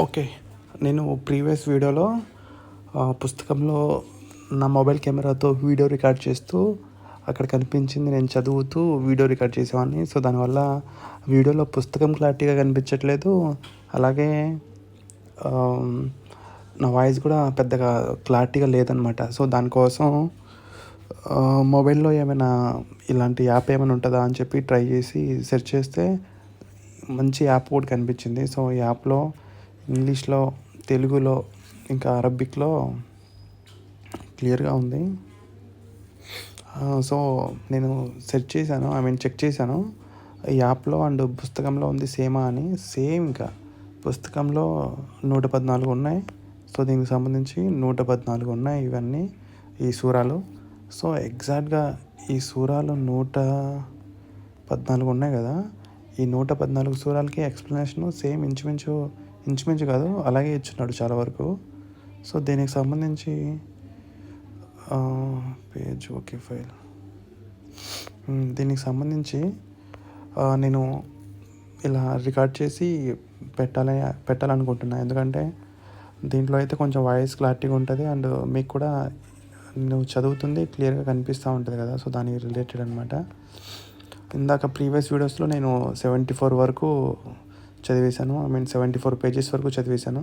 Okay. నేను previous వీడియోలో పుస్తకంలో నా మొబైల్ కెమెరాతో వీడియో రికార్డ్ చేస్తూ అక్కడ కనిపించింది నేను చదువుతూ వీడియో రికార్డ్ చేసేవాడిని. సో, దానివల్ల వీడియోలో పుస్తకం క్లారిటీగా కనిపించట్లేదు. అలాగే ఆహ్, నా వాయిస్ కూడా పెద్దగా క్లారిటీగా లేదనమాట. సో, దానికోసం మొబైల్‌లో ఏమైనా ఇలాంటి యాప్ ఏమైనా ఉంటదా అని చెప్పి ట్రై చేసి సెర్చ్ చేస్తే మంచి యాప్ ఒకటి కనిపించింది. సో, ఈ యాప్‌లో ఇంగ్లీష్‌లో, తెలుగులో, ఇంకా అరబిక్‌లో క్లియర్‌గా ఉంది. సో, నేను సెర్చ్ చేశాను. చెక్ చేశాను. ఈ యాప్‌లో అండ్ పుస్తకంలో ఉంది సేమా అని. సేమ్ ఇంకా పుస్తకంలో 114 ఉన్నాయి. సో, దీనికి సంబంధించి 114 ఉన్నాయి ఇవన్నీ ఈ సూరాలు. సో, ఎగ్జాక్ట్‌గా ఈ సూరాలు 114 ఉన్నాయి కదా! ఈ 114 సూరాలకి ఎక్స్‌ప్లనేషను సేమ్ ఇంచుమించు కాదు అలాగే ఇచ్చున్నాడు చాలా వరకు. సో, దీనికి సంబంధించి పేజ్ ఓకే ఫైల్. దీనికి సంబంధించి నేను ఇలా రికార్డ్ చేసి పెట్టాలనుకుంటున్నా. ఎందుకంటే దీంట్లో అయితే కొంచెం వాయిస్ క్లారిటీగా ఉంటుంది అండ్ మీకు కూడా నువ్వు చదువుతుంది క్లియర్‌గా కనిపిస్తూ ఉంటుంది కదా! సో, దానికి రిలేటెడ్ అనమాట. ఇందాక ప్రీవియస్ వీడియోస్‌లో నేను 74 వరకు చదివేశాను. 74 పేజెస్ వరకు చదివేశాను.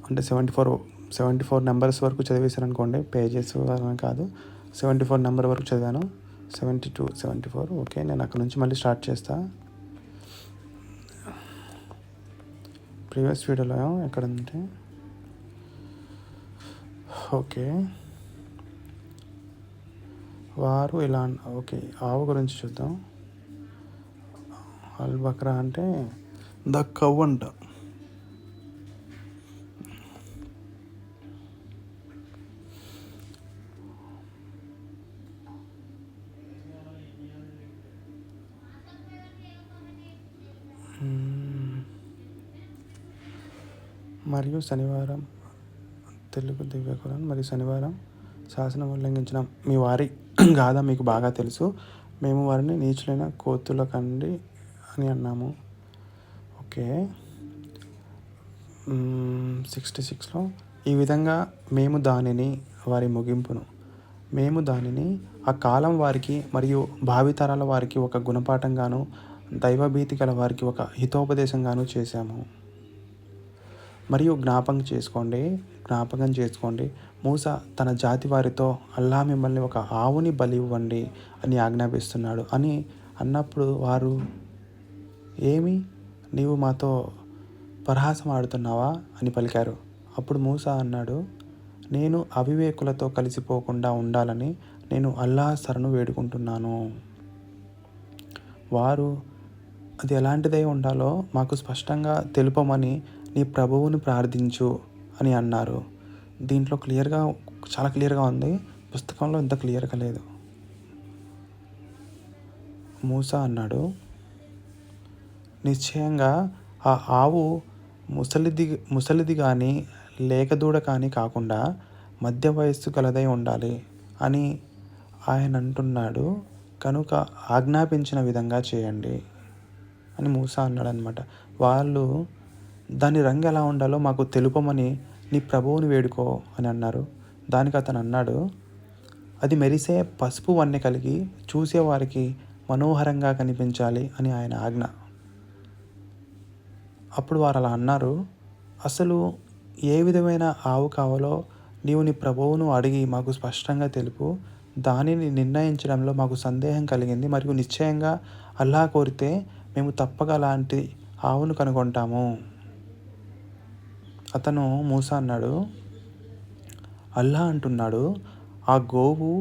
అంటే 74 నెంబర్స్ వరకు చదివేశాను అనుకోండి. పేజెస్ అలా కాదు. 74 నెంబర్ వరకు చదివాను. 72, 74 ఓకే. నేను అక్కడ నుంచి మళ్ళీ స్టార్ట్ చేస్తా. ప్రీవియస్ వీడియోలో ఎక్కడుందంటే ఓకే. వారు ఇలా ఓకే. ఆవు గురించి చూద్దాం. అల్ బక్రా అంటే ద కవ్ అంట. మరియు శనివారం తెలుగు దివ్య ఖురాన్ మరియు శనివారం శాసనం ఉల్లంఘించిన మీ వారి గాథ మీకు బాగా తెలుసు. మేము వారిని నీచులైన కోతుల కండి అని అన్నాము. ఓకే. 66లో ఈ విధంగా మేము దానిని ఆ కాలం వారికి మరియు భావితరాల వారికి ఒక గుణపాఠంగాను దైవభీతి గల వారికి ఒక హితోపదేశంగాను చేశాము. మరియు జ్ఞాపకం చేసుకోండి మూసా తన జాతి వారితో అల్లా మిమ్మల్ని ఒక ఆవుని బలి ఇవ్వండి అని ఆజ్ఞాపిస్తున్నాడు అని అన్నప్పుడు వారు ఏమి నీవు మాతో పరిహాసం ఆడుతున్నావా అని పలికారు. అప్పుడు మూసా అన్నాడు, నేను అవివేకులతో కలిసిపోకుండా ఉండాలని నేను అల్లాహ్ శరణు వేడుకుంటున్నాను. వారు అది ఎలాంటిదై ఉండాలో మాకు స్పష్టంగా తెలుపమని నీ ప్రభువుని ప్రార్థించు అని అన్నారు. దీంట్లో చాలా క్లియర్గా ఉంది. పుస్తకంలో ఇంత క్లియర్గా లేదు. మూసా అన్నాడు, నిశ్చయంగా ఆ ఆవు ముసలిది కానీ లేకదూడ కానీ కాకుండా మధ్య వయస్సు గలదై ఉండాలి అని ఆయన అంటున్నాడు. కనుక ఆజ్ఞాపించిన విధంగా చేయండి అని మూసా అన్నాడు అనమాట. వాళ్ళు దాని రంగు ఎలా ఉండాలో మాకు తెలుపమని నీ ప్రభువుని వేడుకో అని అన్నారు. దానికి అతను అన్నాడు, అది మెరిసే పసుపు వన్నె కలిగి చూసేవారికి మనోహరంగా కనిపించాలి అని ఆయన ఆజ్ఞ. అప్పుడు వారు అలా అన్నారు, అసలు ఏ విధమైన ఆవు కావాలో నీవు నీ ప్రభువును అడిగి మాకు స్పష్టంగా తెలుపు. దానిని నిర్ణయించడంలో మాకు సందేహం కలిగింది మరియు నిశ్చయంగా అల్లాహ్ కోరితే మేము తప్పక అలాంటి ఆవును కనుగొంటాము. అతను మూసా అన్నాడు, అల్లాహ్ అంటున్నాడు, ఆ గోవు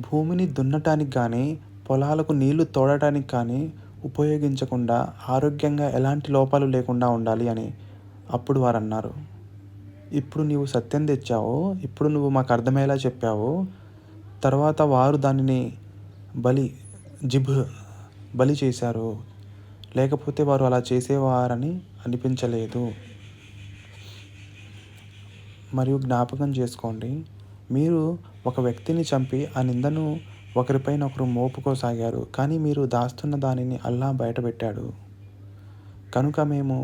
భూమిని దున్నటానికి కానీ పొలాలకు నీళ్లు తోడటానికి కానీ ఉపయోగించకుండా ఆరోగ్యంగా ఎలాంటి లోపాలు లేకుండా ఉండాలి అని. అప్పుడు వారు అన్నారు, ఇప్పుడు నీవు సత్యం తెచ్చావు, ఇప్పుడు నువ్వు మాకు అర్థమయ్యేలా చెప్పావు. తర్వాత వారు దానిని బలి చేశారు, లేకపోతే వారు అలా చేసేవారని అనిపించలేదు. మరియు జ్ఞాపకం చేసుకోండి, మీరు ఒక వ్యక్తిని చంపి ఆ నిందను ఒకరిపైన ఒకరు మోపుకోసాగారు. కానీ మీరు దాస్తున్న దానిని అల్లాహ్ బయటపెట్టాడు. కనుక మేము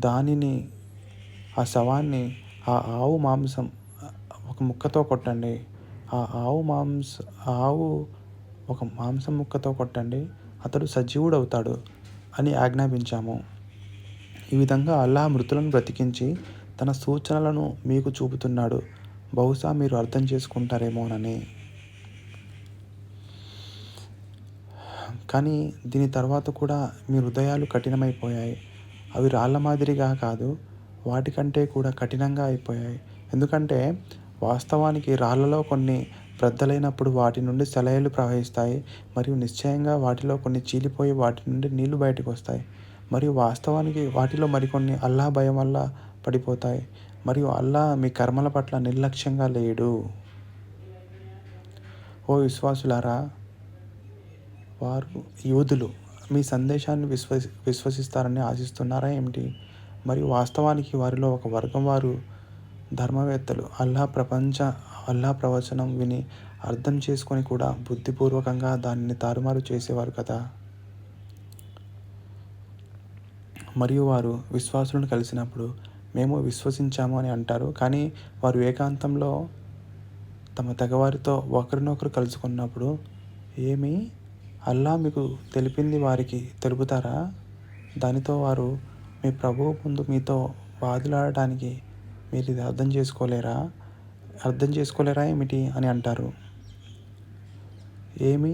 దానిని ఆ శవాన్ని ఆ ఆవు మాంసం ఒక ముక్కతో కొట్టండి. ఆ ఆవు ఒక మాంసం ముక్కతో కొట్టండి, అతడు సజీవుడవుతాడు అని ఆజ్ఞాపించాము. ఈ విధంగా అల్లాహ్ మృతులను బ్రతికించి తన సూచనలను మీకు చూపుతున్నాడు. బహుశా మీరు అర్థం చేసుకుంటారేమోనని. కానీ దీని తర్వాత కూడా మీ హృదయాలు కఠినమైపోయాయి. అవి రాళ్ళ మాదిరిగా కాదు, వాటికంటే కూడా కఠినంగా అయిపోయాయి. ఎందుకంటే వాస్తవానికి రాళ్ళలో కొన్ని బ్రద్దలైనప్పుడు వాటి నుండి సెలయేళ్ళు ప్రవహిస్తాయి, మరియు నిశ్చయంగా వాటిలో కొన్ని చీలిపోయి వాటి నుండి నీళ్లు బయటకు వస్తాయి. మరియు వాస్తవానికి వాటిలో మరికొన్ని అల్లాహ్ భయం వల్ల పడిపోతాయి. మరియు అల్లాహ్ మీ కర్మల పట్ల నిర్లక్ష్యంగా లేడు. ఓ విశ్వాసులారా, వారు యూదులు మీ సందేశాన్ని విశ్వసిస్తారని ఆశిస్తున్నారా ఏమిటి? మరియు వాస్తవానికి వారిలో ఒక వర్గం వారు ధర్మవేత్తలు అల్లాహ్ ప్రవచనం విని అర్థం చేసుకొని కూడా బుద్ధిపూర్వకంగా దానిని తారుమారు చేసేవారు కదా. మరియు వారు విశ్వాసులను కలిసినప్పుడు మేము విశ్వసించాము అని అంటారు, కానీ వారు ఏకాంతంలో తమ తెగవారితో ఒకరినొకరు కలుసుకున్నప్పుడు ఏమి అల్లాహ్ మీకు తెలిపింది వారికి తెలుపుతారా? దానితో వారు మీ ప్రభువు ముందు మీతో వాదులాడటానికి మీరు ఇది అర్థం చేసుకోలేరా ఏమిటి అని అంటారు. ఏమి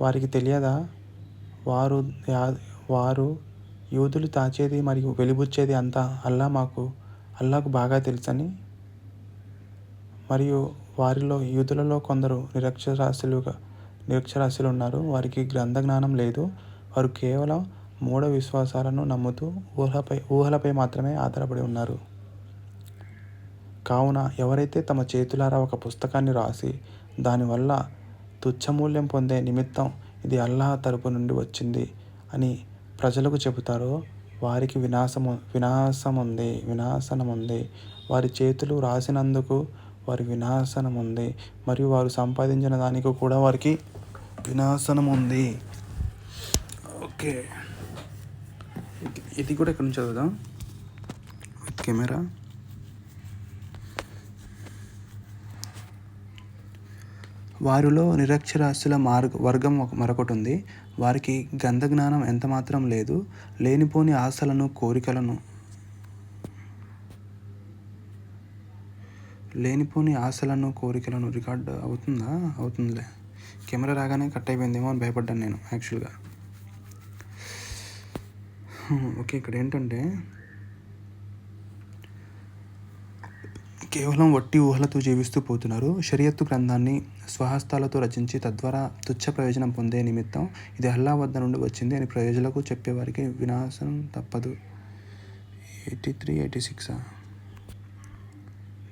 వారికి తెలియదా? వారు యూదులు దాచేది మరియు వెలిబుచ్చేది అంతా అల్లాహ్కు బాగా తెలుసని. మరియు వారిలో యూదులలో కొందరు నిరక్షరాస్యులు ఉన్నారు. వారికి గ్రంథ జ్ఞానం లేదు. వారు కేవలం మూఢ విశ్వాసాలను నమ్ముతూ ఊహలపై మాత్రమే ఆధారపడి ఉన్నారు. కావున ఎవరైతే తమ చేతులారా ఒక పుస్తకాన్ని రాసి దానివల్ల తుచ్చమూల్యం పొందే నిమిత్తం ఇది అల్లాహ్ తరపు నుండి వచ్చింది అని ప్రజలకు చెబుతారో వారికి వినాశనముంది. వారి చేతులు రాసినందుకు వారి వినాశనముంది, మరియు వారు సంపాదించిన దానికి కూడా వారికి వినాశనముంది. ఓకే, ఇది కూడా ఇక్కడ నుంచి చదువుదాం విత్ కెమెరా. వారిలో నిరక్షరాస్యుల వర్గం మరొకటి ఉంది. వారికి గ్రంథ జ్ఞానం ఎంతమాత్రం లేదు. లేనిపోని ఆశలను కోరికలను రికార్డ్ అవుతుందిలే. కెమెరా రాగానే కట్ అయిపోయిందేమో అని భయపడ్డాను నేను యాక్చువల్గా. ఓకే, ఇక్కడ ఏంటంటే కేవలం వట్టి ఊహలతో జీవిస్తూ పోతున్నారు. షరియత్తు గ్రంథాన్ని స్వహస్తాలతో రచించి తద్వారా తుచ్చ ప్రయోజనం పొందే నిమిత్తం ఇది అల్లాహ్ వద్ద నుండి వచ్చింది అని ప్రజలకు చెప్పేవారికి వినాశనం తప్పదు. 83, 86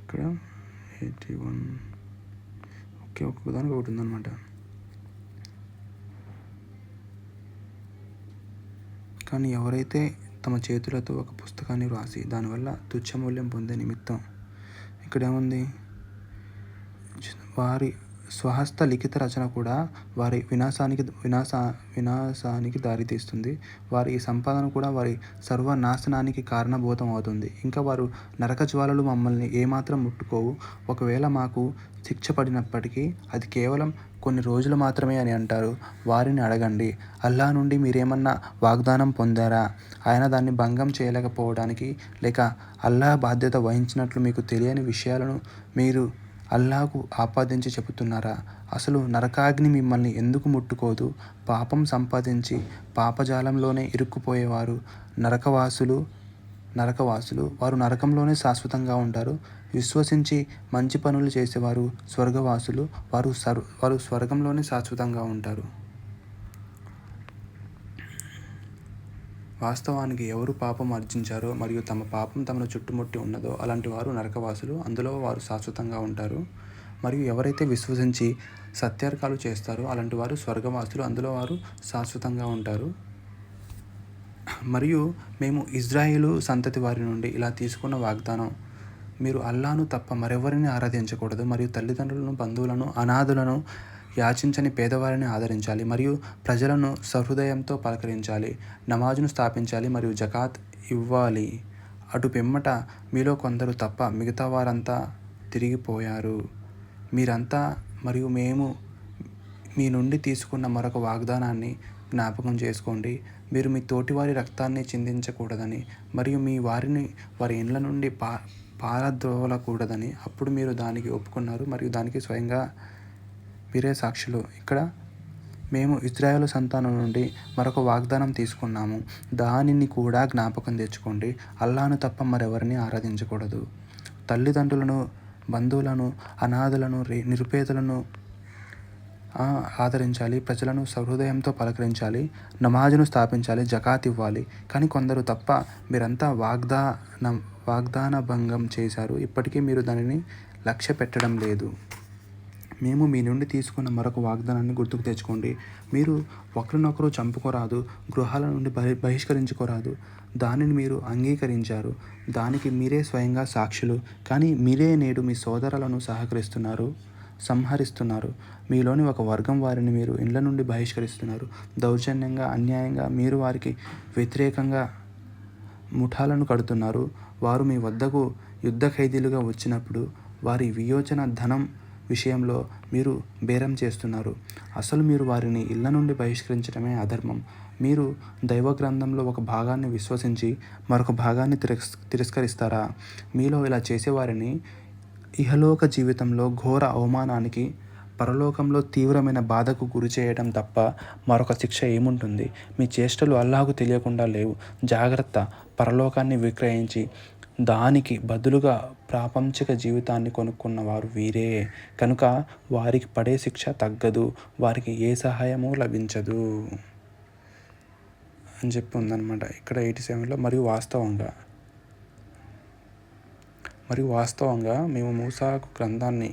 ఇక్కడ 81. ఓకే, ఒక్కొక్కదానికి ఒకటి ఉందన్నమాట. కానీ ఎవరైతే తమ చేతులతో ఒక పుస్తకాన్ని వ్రాసి దానివల్ల తుచ్చమూల్యం పొందే నిమిత్తం, ఇక్కడ ఏముంది, వారి స్వహస్త లిఖిత రచన కూడా వారి వినాశానికి దారితీస్తుంది. వారి ఈ సంపాదన కూడా వారి సర్వనాశనానికి కారణభూతం అవుతుంది. ఇంకా వారు నరక జ్వాలలు మమ్మల్ని ఏమాత్రం ముట్టుకోవు. ఒకవేళ మాకు శిక్ష పడినప్పటికీ అది కేవలం కొన్ని రోజులు మాత్రమే అని అంటారు. వారిని అడగండి, అల్లాహ్ నుండి మీరేమన్నా వాగ్దానం పొందారా? ఆయన దాన్ని భంగం చేయలేకపోవడానికి, లేక అల్లాహ్ బాధ్యత వహించినట్లు మీకు తెలియని విషయాలను మీరు అల్లాహ్కు ఆపాదించి చెబుతున్నారా? అసలు నరకాగ్ని మిమ్మల్ని ఎందుకు ముట్టుకోదు? పాపం సంపాదించి పాపజాలంలోనే ఇరుక్కుపోయేవారు నరకవాసులు. వారు నరకంలోనే శాశ్వతంగా ఉంటారు. విశ్వసించి మంచి పనులు చేసేవారు స్వర్గవాసులు. వారు స్వర్గంలోనే శాశ్వతంగా ఉంటారు. వాస్తవానికి ఎవరు పాపం ఆర్జించారో మరియు తమ పాపం తమను చుట్టుముట్టి ఉన్నదో అలాంటి వారు నరకవాసులు, అందులో వారు శాశ్వతంగా ఉంటారు. మరియు ఎవరైతే విశ్వసించి సత్యార్కాలు చేస్తారో అలాంటి వారు స్వర్గవాసులు, అందులో వారు శాశ్వతంగా ఉంటారు. మరియు మేము ఇజ్రాయేలు సంతతి వారి నుండి ఇలా తీసుకున్న వాగ్దానం, మీరు అల్లాహ్ను తప్ప మరెవరిని ఆరాధించకూడదు, మరియు తల్లిదండ్రులను, బంధువులను, అనాథులను యాచించని పేదవారిని ఆదరించాలి మరియు ప్రజలను సహృదయంతో పలకరించాలి. నమాజును స్థాపించాలి మరియు జకాత్ ఇవ్వాలి. అటు పిమ్మట మీలో కొందరు తప్ప మిగతా వారంతా తిరిగిపోయారు. మీరంతా మరియు మేము మీ నుండి తీసుకున్న మరొక వాగ్దానాన్ని జ్ఞాపకం చేసుకోండి. మీరు మీ తోటివారి రక్తాన్ని చిందించకూడదని మరియు మీ వారిని వారి ఇండ్ల నుండి పారద్రోలకూడదని అప్పుడు మీరు దానికి ఒప్పుకున్నారు మరియు దానికి స్వయంగా మీరే సాక్షులు. ఇక్కడ మేము ఇజ్రాయేలు సంతానం నుండి మరొక వాగ్దానం తీసుకున్నాము. దానిని కూడా జ్ఞాపకం తెచ్చుకోండి. అల్లాను తప్ప మరెవరిని ఆరాధించకూడదు. తల్లిదండ్రులను, బంధువులను, అనాథలను, నిరుపేదలను ఆదరించాలి. ప్రజలను సహృదయంతో పలకరించాలి. నమాజును స్థాపించాలి. జకాత్ ఇవ్వాలి. కానీ కొందరు తప్ప మీరంతా వాగ్దాన భంగం చేశారు. ఇప్పటికీ మీరు దానిని లక్ష్య పెట్టడం లేదు. మేము మీ నుండి తీసుకున్న మరొక వాగ్దానాన్ని గుర్తుకు తెచ్చుకోండి. మీరు ఒకరినొకరు చంపుకోరాదు, గృహాల నుండి బహిష్కరించుకోరాదు. దానిని మీరు అంగీకరించారు. దానికి మీరే స్వయంగా సాక్షులు. కానీ మీరే నేడు మీ సోదరులను సంహరిస్తున్నారు. మీలోని ఒక వర్గం వారిని మీరు ఇండ్ల నుండి బహిష్కరిస్తున్నారు. దౌర్జన్యంగా, అన్యాయంగా మీరు వారికి వ్యతిరేకంగా ముఠాలను కడుతున్నారు. వారు మీ వద్దకు యుద్ధ ఖైదీలుగా వచ్చినప్పుడు వారి వియోచన ధనం విషయంలో మీరు బేరం చేస్తున్నారు. అసలు మీరు వారిని ఇళ్ల నుండి బహిష్కరించడమే అధర్మం. మీరు దైవ గ్రంథంలో ఒక భాగాన్ని విశ్వసించి మరొక భాగాన్ని తిరస్కరిస్తారా? మీలో ఇలా చేసేవారిని ఇహలోక జీవితంలో ఘోర అవమానానికి, పరలోకంలో తీవ్రమైన బాధకు గురి చేయడం తప్ప మరొక శిక్ష ఏముంటుంది? మీ చేష్టలు అల్లాహకు తెలియకుండా లేవు. జాగ్రత్త! పరలోకాన్ని విక్రయించి దానికి బదులుగా ప్రాపంచిక జీవితాన్ని కొనుక్కున్నవారు వీరే. కనుక వారికి పడే శిక్ష తగ్గదు, వారికి ఏ సహాయము లభించదు అని చెప్పి ఉందన్నమాట ఇక్కడ 87లో. మరియు వాస్తవంగా మేము మూసాకు గ్రంథాన్ని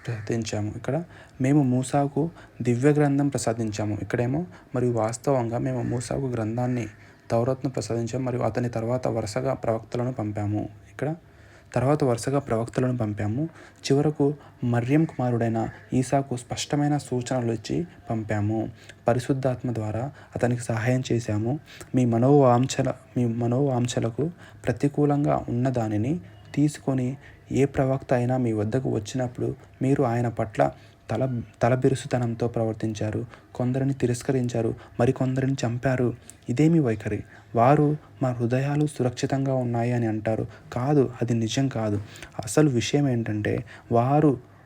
ప్రసాదించాము. ఇక్కడ మేము మూసాకు దివ్య గ్రంథం ప్రసాదించాము. ఇక్కడేమో మరియు వాస్తవంగా మేము మూసాకు గ్రంథాన్ని, తౌరాత్ను ప్రసాదించాము మరియు అతని తర్వాత వరుసగా ప్రవక్తలను పంపాము. చివరకు మర్యం కుమారుడైన ఈసాకు స్పష్టమైన సూచనలు ఇచ్చి పంపాము. పరిశుద్ధాత్మ ద్వారా అతనికి సహాయం చేశాము. మీ మనోవాంఛలకు ప్రతికూలంగా ఉన్న దానిని తీసుకొని ఏ ప్రవక్త అయినా మీ వద్దకు వచ్చినప్పుడు మీరు ఆయన పట్ల తలబిరుసుతనంతో ప్రవర్తించారు. కొందరిని తిరస్కరించారు, మరికొందరిని చంపారు. ఇదేమి వైఖరి? వారు మా హృదయాలు సురక్షితంగా ఉన్నాయి అని అంటారు. కాదు, అది నిజం కాదు. అసలు విషయం ఏంటంటే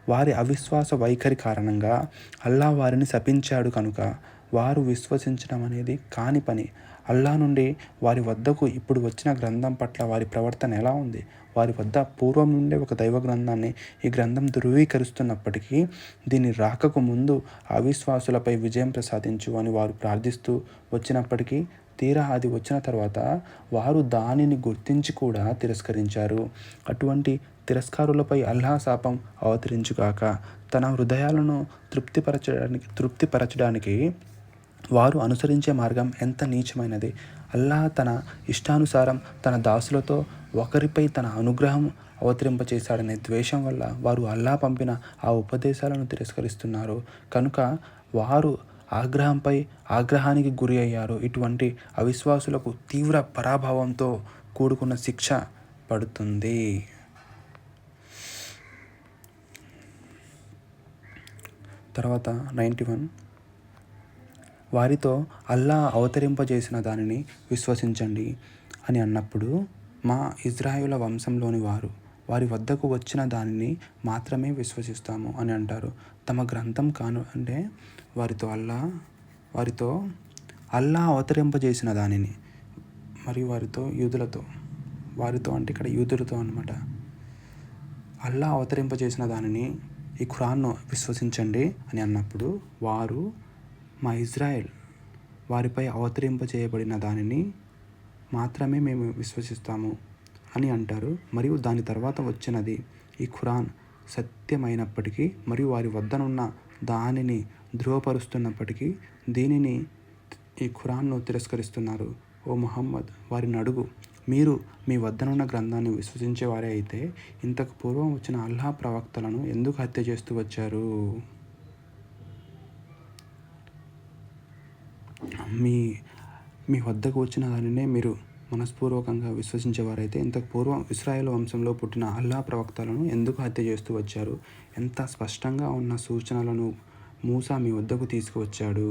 వారి అవిశ్వాస వైఖరి కారణంగా అల్లా వారిని శపించాడు. కనుక వారు విశ్వసించడం అనేది కాని పని. అల్లా నుండి వారి వద్దకు ఇప్పుడు వచ్చిన గ్రంథం పట్ల వారి ప్రవర్తన ఎలా ఉంది? వారి వద్ద పూర్వం నుండే ఒక దైవ గ్రంథాన్ని ఈ గ్రంథం ధృవీకరిస్తున్నప్పటికీ దీని రాకకు ముందు అవిశ్వాసులపై విజయం ప్రసాదించు అని వారు ప్రార్థిస్తూ వచ్చినప్పటికీ తీరా అది వచ్చిన తర్వాత వారు దానిని గుర్తించి కూడా తిరస్కరించారు. అటువంటి తిరస్కారులపై అల్లాహ్ శాపం అవతరించుగాక. తన హృదయాలను తృప్తిపరచడానికి వారు అనుసరించే మార్గం ఎంత నీచమైనది. అల్లాహ్ తన ఇష్టానుసారం తన దాసులతో ఒకరిపై తన అనుగ్రహం అవతరింపచేశాడనే ద్వేషం వల్ల వారు అల్లాహ్ పంపిన ఆ ఉపదేశాలను తిరస్కరిస్తున్నారు. కనుక వారు ఆగ్రహానికి గురి అయ్యారు. ఇటువంటి అవిశ్వాసులకు తీవ్ర పరాభవంతో కూడుకున్న శిక్ష పడుతుంది. తర్వాత 91 వారితో అల్లాహ్ అవతరింపజేసిన దానిని విశ్వసించండి అని అన్నప్పుడు మా ఇజ్రాయేలు వంశంలోని వారి వద్దకు వచ్చిన దానిని మాత్రమే విశ్వసిస్తాము అని అంటారు. తమ గ్రంథం అంటే వారితో అల్లాహ్ అవతరింపజేసిన దానిని మరియు వారితో అంటే ఇక్కడ యూదులతో అన్నమాట. అల్లాహ్ అవతరింపజేసిన దానిని, ఈ ఖురాన్ను విశ్వసించండి అని అన్నప్పుడు వారు మా ఇజ్రాయెల్ వారిపై అవతరింపజేయబడిన దానిని మాత్రమే మేము విశ్వసిస్తాము అని అంటారు. మరియు దాని తర్వాత వచ్చినది ఈ ఖురాన్ సత్యమైనప్పటికీ మరియు వారి వద్దనున్న దానిని ధృవపరుస్తున్నప్పటికీ ఈ ఖురాన్ను తిరస్కరిస్తున్నారు. ఓ ముహమ్మద్, వారిని అడుగు, మీరు మీ వద్దనున్న గ్రంథాన్ని విశ్వసించేవారే అయితే ఇంతకు పూర్వం వచ్చిన అల్లాహ్ ప్రవక్తలను ఎందుకు హత్య చేస్తూ వచ్చారు? మీ మీ వద్దకు వచ్చిన దానినే మీరు మనస్పూర్వకంగా విశ్వసించేవారైతే ఇంతకు పూర్వం ఇశ్రాయేలు వంశంలో పుట్టిన అల్లా ప్రవక్తలను ఎందుకు హత్య చేస్తూ వచ్చారు? ఎంత స్పష్టంగా ఉన్న సూచనలను మూసా మీ వద్దకు తీసుకువచ్చాడు.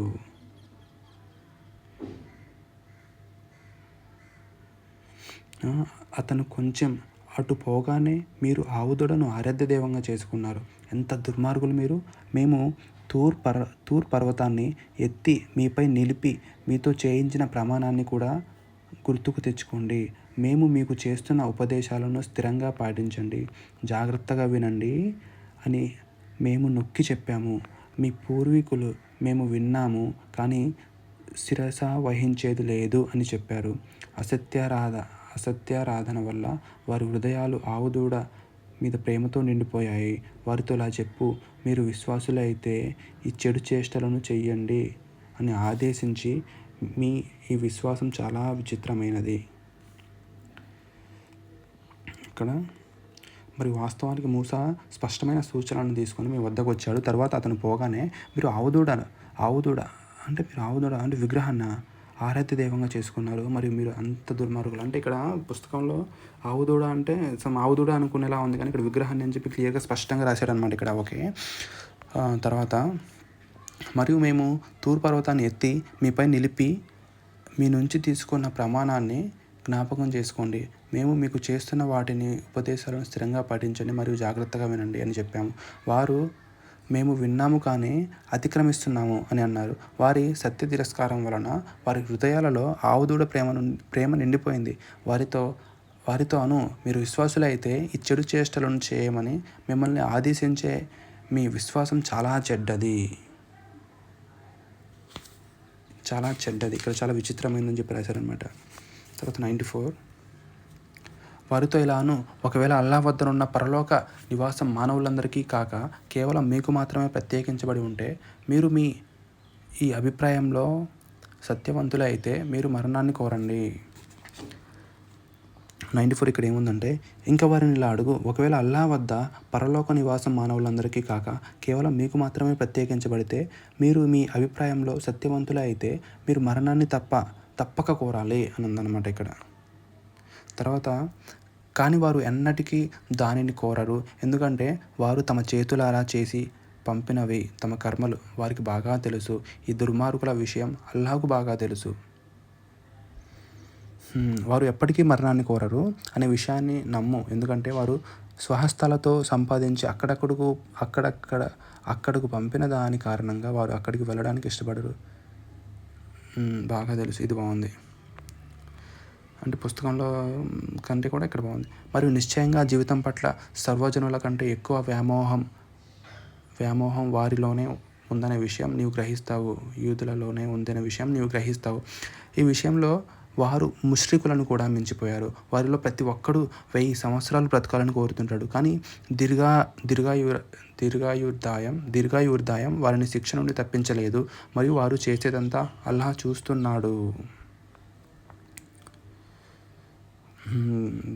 అతను కొంచెం అటు పోగానే మీరు ఆవుదొడను ఆరాధ్య దైవంగా చేసుకున్నారు. ఎంత దుర్మార్గులు మీరు! మేము తూర్ పర్వతాన్ని ఎత్తి మీపై నిలిపి మీతో చేయించిన ప్రమాణాన్ని కూడా గుర్తుకు తెచ్చుకోండి. మేము మీకు చేస్తున్న ఉపదేశాలను స్థిరంగా పాటించండి, జాగ్రత్తగా వినండి అని మేము నొక్కి చెప్పాము. మీ పూర్వీకులు మేము విన్నాము కానీ శిరస వహించేది లేదు అని చెప్పారు. అసత్యారాధన వల్ల వారి హృదయాలు ఆవుదూడ మీద ప్రేమతో నిండిపోయాయి. వారితో ఇలా చెప్పు, మీరు విశ్వాసులు అయితే ఈ చెడు చేష్టలను చెయ్యండి అని ఆదేశించి మీ ఈ విశ్వాసం చాలా విచిత్రమైనది. ఇక్కడ మరి వాస్తవానికి మూసా స్పష్టమైన సూచనలను తీసుకొని మీ వద్దకు వచ్చాడు. తర్వాత అతను పోగానే మీరు ఆవుదూడ అంటే మీరు ఆవుదూడ అంటే విగ్రహాన్ని ఆరాధ్య దైవంగా చేసుకున్నారు. మరియు మీరు అంత దుర్మార్గులు. అంటే ఇక్కడ పుస్తకంలో ఆవుదూడ అంటే ఆవుదూడ అనుకునేలా ఉంది కానీ ఇక్కడ విగ్రహాన్ని అని చెప్పి క్లియర్గా స్పష్టంగా రాశాడనమాట ఇక్కడ. ఓకే. తర్వాత మరియు మేము తూర్ పర్వతాన్ని ఎత్తి మీపై నిలిపి మీ నుంచి తీసుకున్న ప్రమాణాన్ని జ్ఞాపకం చేసుకోండి. మేము మీకు చేస్తున్న వాటిని ఉపదేశాలను స్థిరంగా పాటించండి మరియు జాగ్రత్తగా వినండి అని చెప్పాము. వారు మేము విన్నాము కానీ అతిక్రమిస్తున్నాము అని అన్నారు. వారి సత్య తిరస్కారం వలన వారి హృదయాలలో ఆవుదూడ ప్రేమ నిండిపోయింది. వారితో మీరు విశ్వాసులైతే ఈ చెడు చేష్టలను చేయమని మిమ్మల్ని ఆదేశించే మీ విశ్వాసం చాలా చెడ్డది. ఇక్కడ చాలా విచిత్రమైందని చెప్పి రాశారనమాట. తర్వాత 94 వారితో ఇలాను, ఒకవేళ అల్లా వద్దనున్న పరలోక నివాసం మానవులందరికీ కాక కేవలం మీకు మాత్రమే ప్రత్యేకించబడి ఉంటే మీరు మీ ఈ అభిప్రాయంలో సత్యవంతులే అయితే మీరు మరణాన్ని కోరండి. 94 ఇక్కడ ఏముందంటే, ఇంకా వారిని ఇలా అడుగు, ఒకవేళ అల్లా వద్ద పరలోక నివాసం మానవులందరికీ కాక కేవలం మీకు మాత్రమే ప్రత్యేకించబడితే మీరు మీ అభిప్రాయంలో సత్యవంతులే అయితే మీరు మరణాన్ని తప్పక కోరాలి అని ఉందన్నమాట ఇక్కడ. తర్వాత కానీ వారు ఎన్నటికీ దానిని కోరరు, ఎందుకంటే వారు తమ చేతులారా చేసి పంపినవి తమ కర్మలు వారికి బాగా తెలుసు. ఈ దుర్మార్గుల విషయం అల్లాహకు బాగా తెలుసు. వారు ఎప్పటికీ మరణాన్ని కోరరు అనే విషయాన్ని నమ్ము, ఎందుకంటే వారు స్వహస్తాలతో సంపాదించి అక్కడకు పంపిన దాని కారణంగా వారు అక్కడికి వెళ్ళడానికి ఇష్టపడరు. బాగా తెలుసు. ఇది బాగుంది. అంటే పుస్తకంలో కంటే కూడా ఇక్కడ బాగుంది. మరియు నిశ్చయంగా జీవితం పట్ల సర్వజనుల కంటే ఎక్కువ వ్యామోహం వారిలోనే ఉందనే విషయం నీవు గ్రహిస్తావు. యూదులలోనే ఉందనే విషయం నీవు గ్రహిస్తావు. ఈ విషయంలో వారు ముష్రికులను కూడా మించిపోయారు. వారిలో ప్రతి ఒక్కడు 1000 సంవత్సరాలు బ్రతకాలని కోరుతుంటాడు, కానీ దీర్ఘాయుర్దాయం వారిని శిక్ష నుండి తప్పించలేదు మరియు వారు చేసేదంతా అల్లాహ్ చూస్తున్నాడు.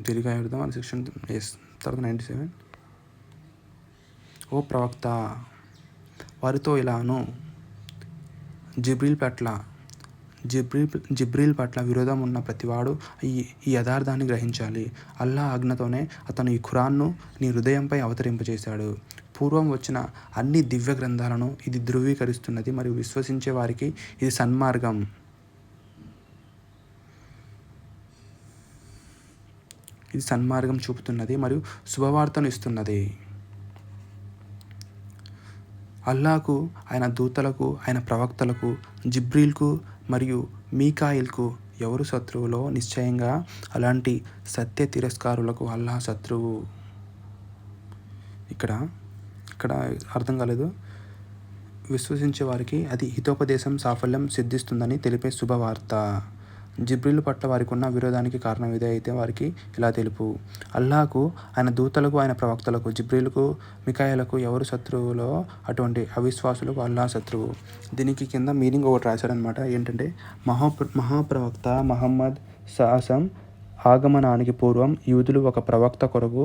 దీర్ఘాయుర్దాయం వారి శిక్ష. తర్వాత 97 ఓ ప్రవక్త, వారితో ఇలాను, జిబ్రీల్ పట్ల విరోధం ఉన్న ప్రతివాడు ఈ యథార్థాన్ని గ్రహించాలి. అల్లాహ్ ఆజ్ఞతోనే అతను ఈ ఖురాన్ను నీ హృదయంపై అవతరింపజేశాడు. పూర్వం వచ్చిన అన్ని దివ్య గ్రంథాలను ఇది ధృవీకరిస్తున్నది మరియు విశ్వసించే వారికి ఇది సన్మార్గం చూపుతున్నది మరియు శుభవార్తను ఇస్తున్నది. అల్లాహకు, ఆయన దూతలకు, ఆయన ప్రవక్తలకు, జిబ్రీల్కు మరియు మీకాయిల్కు ఎవరు శత్రువులో నిశ్చయంగా అలాంటి సత్య తిరస్కారులకు అల్లాహ్ శత్రువు. ఇక్కడ అర్థం కాలేదు. విశ్వసించే వారికి అది హితోపదేశం సాఫల్యం సిద్ధిస్తుందని తెలిపే శుభవార్త. జిబ్రీల్ పట్ల వారికి ఉన్న విరోధానికి కారణం ఇదే అయితే వారికి ఇలా తెలుపు. అల్లాహకు, ఆయన దూతలకు, ఆయన ప్రవక్తలకు, జిబ్రీల్కు, మికాయలకు ఎవరు శత్రువులో అటువంటి అవిశ్వాసులకు అల్లాహ్ శత్రువు. దీనికి కింద మీనింగ్ ఒకటి రాశారనమాట. ఏంటంటే, మహాప్రవక్త మహమ్మద్ సాసం ఆగమనానికి పూర్వం యూదులు ఒక ప్రవక్త కొరకు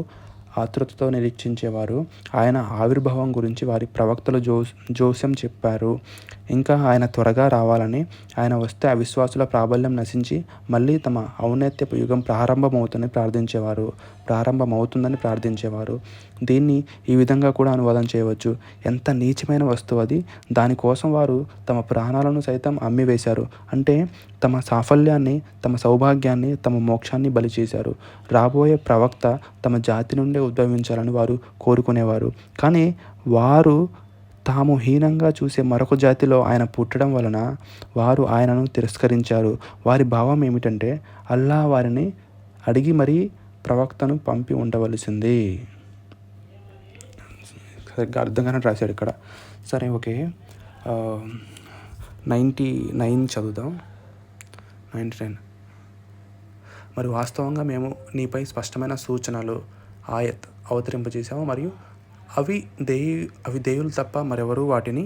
ఆతృతతో నిరీక్షించేవారు. ఆయన ఆవిర్భావం గురించి వారి ప్రవక్తలు జోస్యం చెప్పారు. ఇంకా ఆయన త్వరగా రావాలని, ఆయన వస్తే అవిశ్వాసుల ప్రాబల్యం నశించి మళ్ళీ తమ ఔన్నత్యపు యుగం ప్రారంభమవుతుందని ప్రార్థించేవారు. దీన్ని ఈ విధంగా కూడా అనువాదం చేయవచ్చు: ఎంత నీచమైన వస్తువు అది, దానికోసం వారు తమ ప్రాణాలను సైతం అమ్మివేశారు. అంటే తమ సాఫల్యాన్ని, తమ సౌభాగ్యాన్ని, తమ మోక్షాన్ని బలి చేశారు. రాబోయే ప్రవక్త తమ జాతి నుండే ఉద్భవించాలని వారు కోరుకునేవారు. కానీ వారు తాము హీనంగా చూసే మరొక జాతిలో ఆయన పుట్టడం వలన వారు ఆయనను తిరస్కరించారు. వారి భావం ఏమిటంటే, అల్లా వారిని అడిగి మరీ ప్రవక్తను పంపి ఉండవలసింది. సరిగ్గా అర్థంగానే రాశాడు ఇక్కడ. సరే, ఓకే. 99 చదువుదాం. 99. మరి వాస్తవంగా మేము నీపై స్పష్టమైన సూచనలు ఆయత్ అవతరింపజేశాము, మరియు అవి దేవులు తప్ప మరెవరూ వాటిని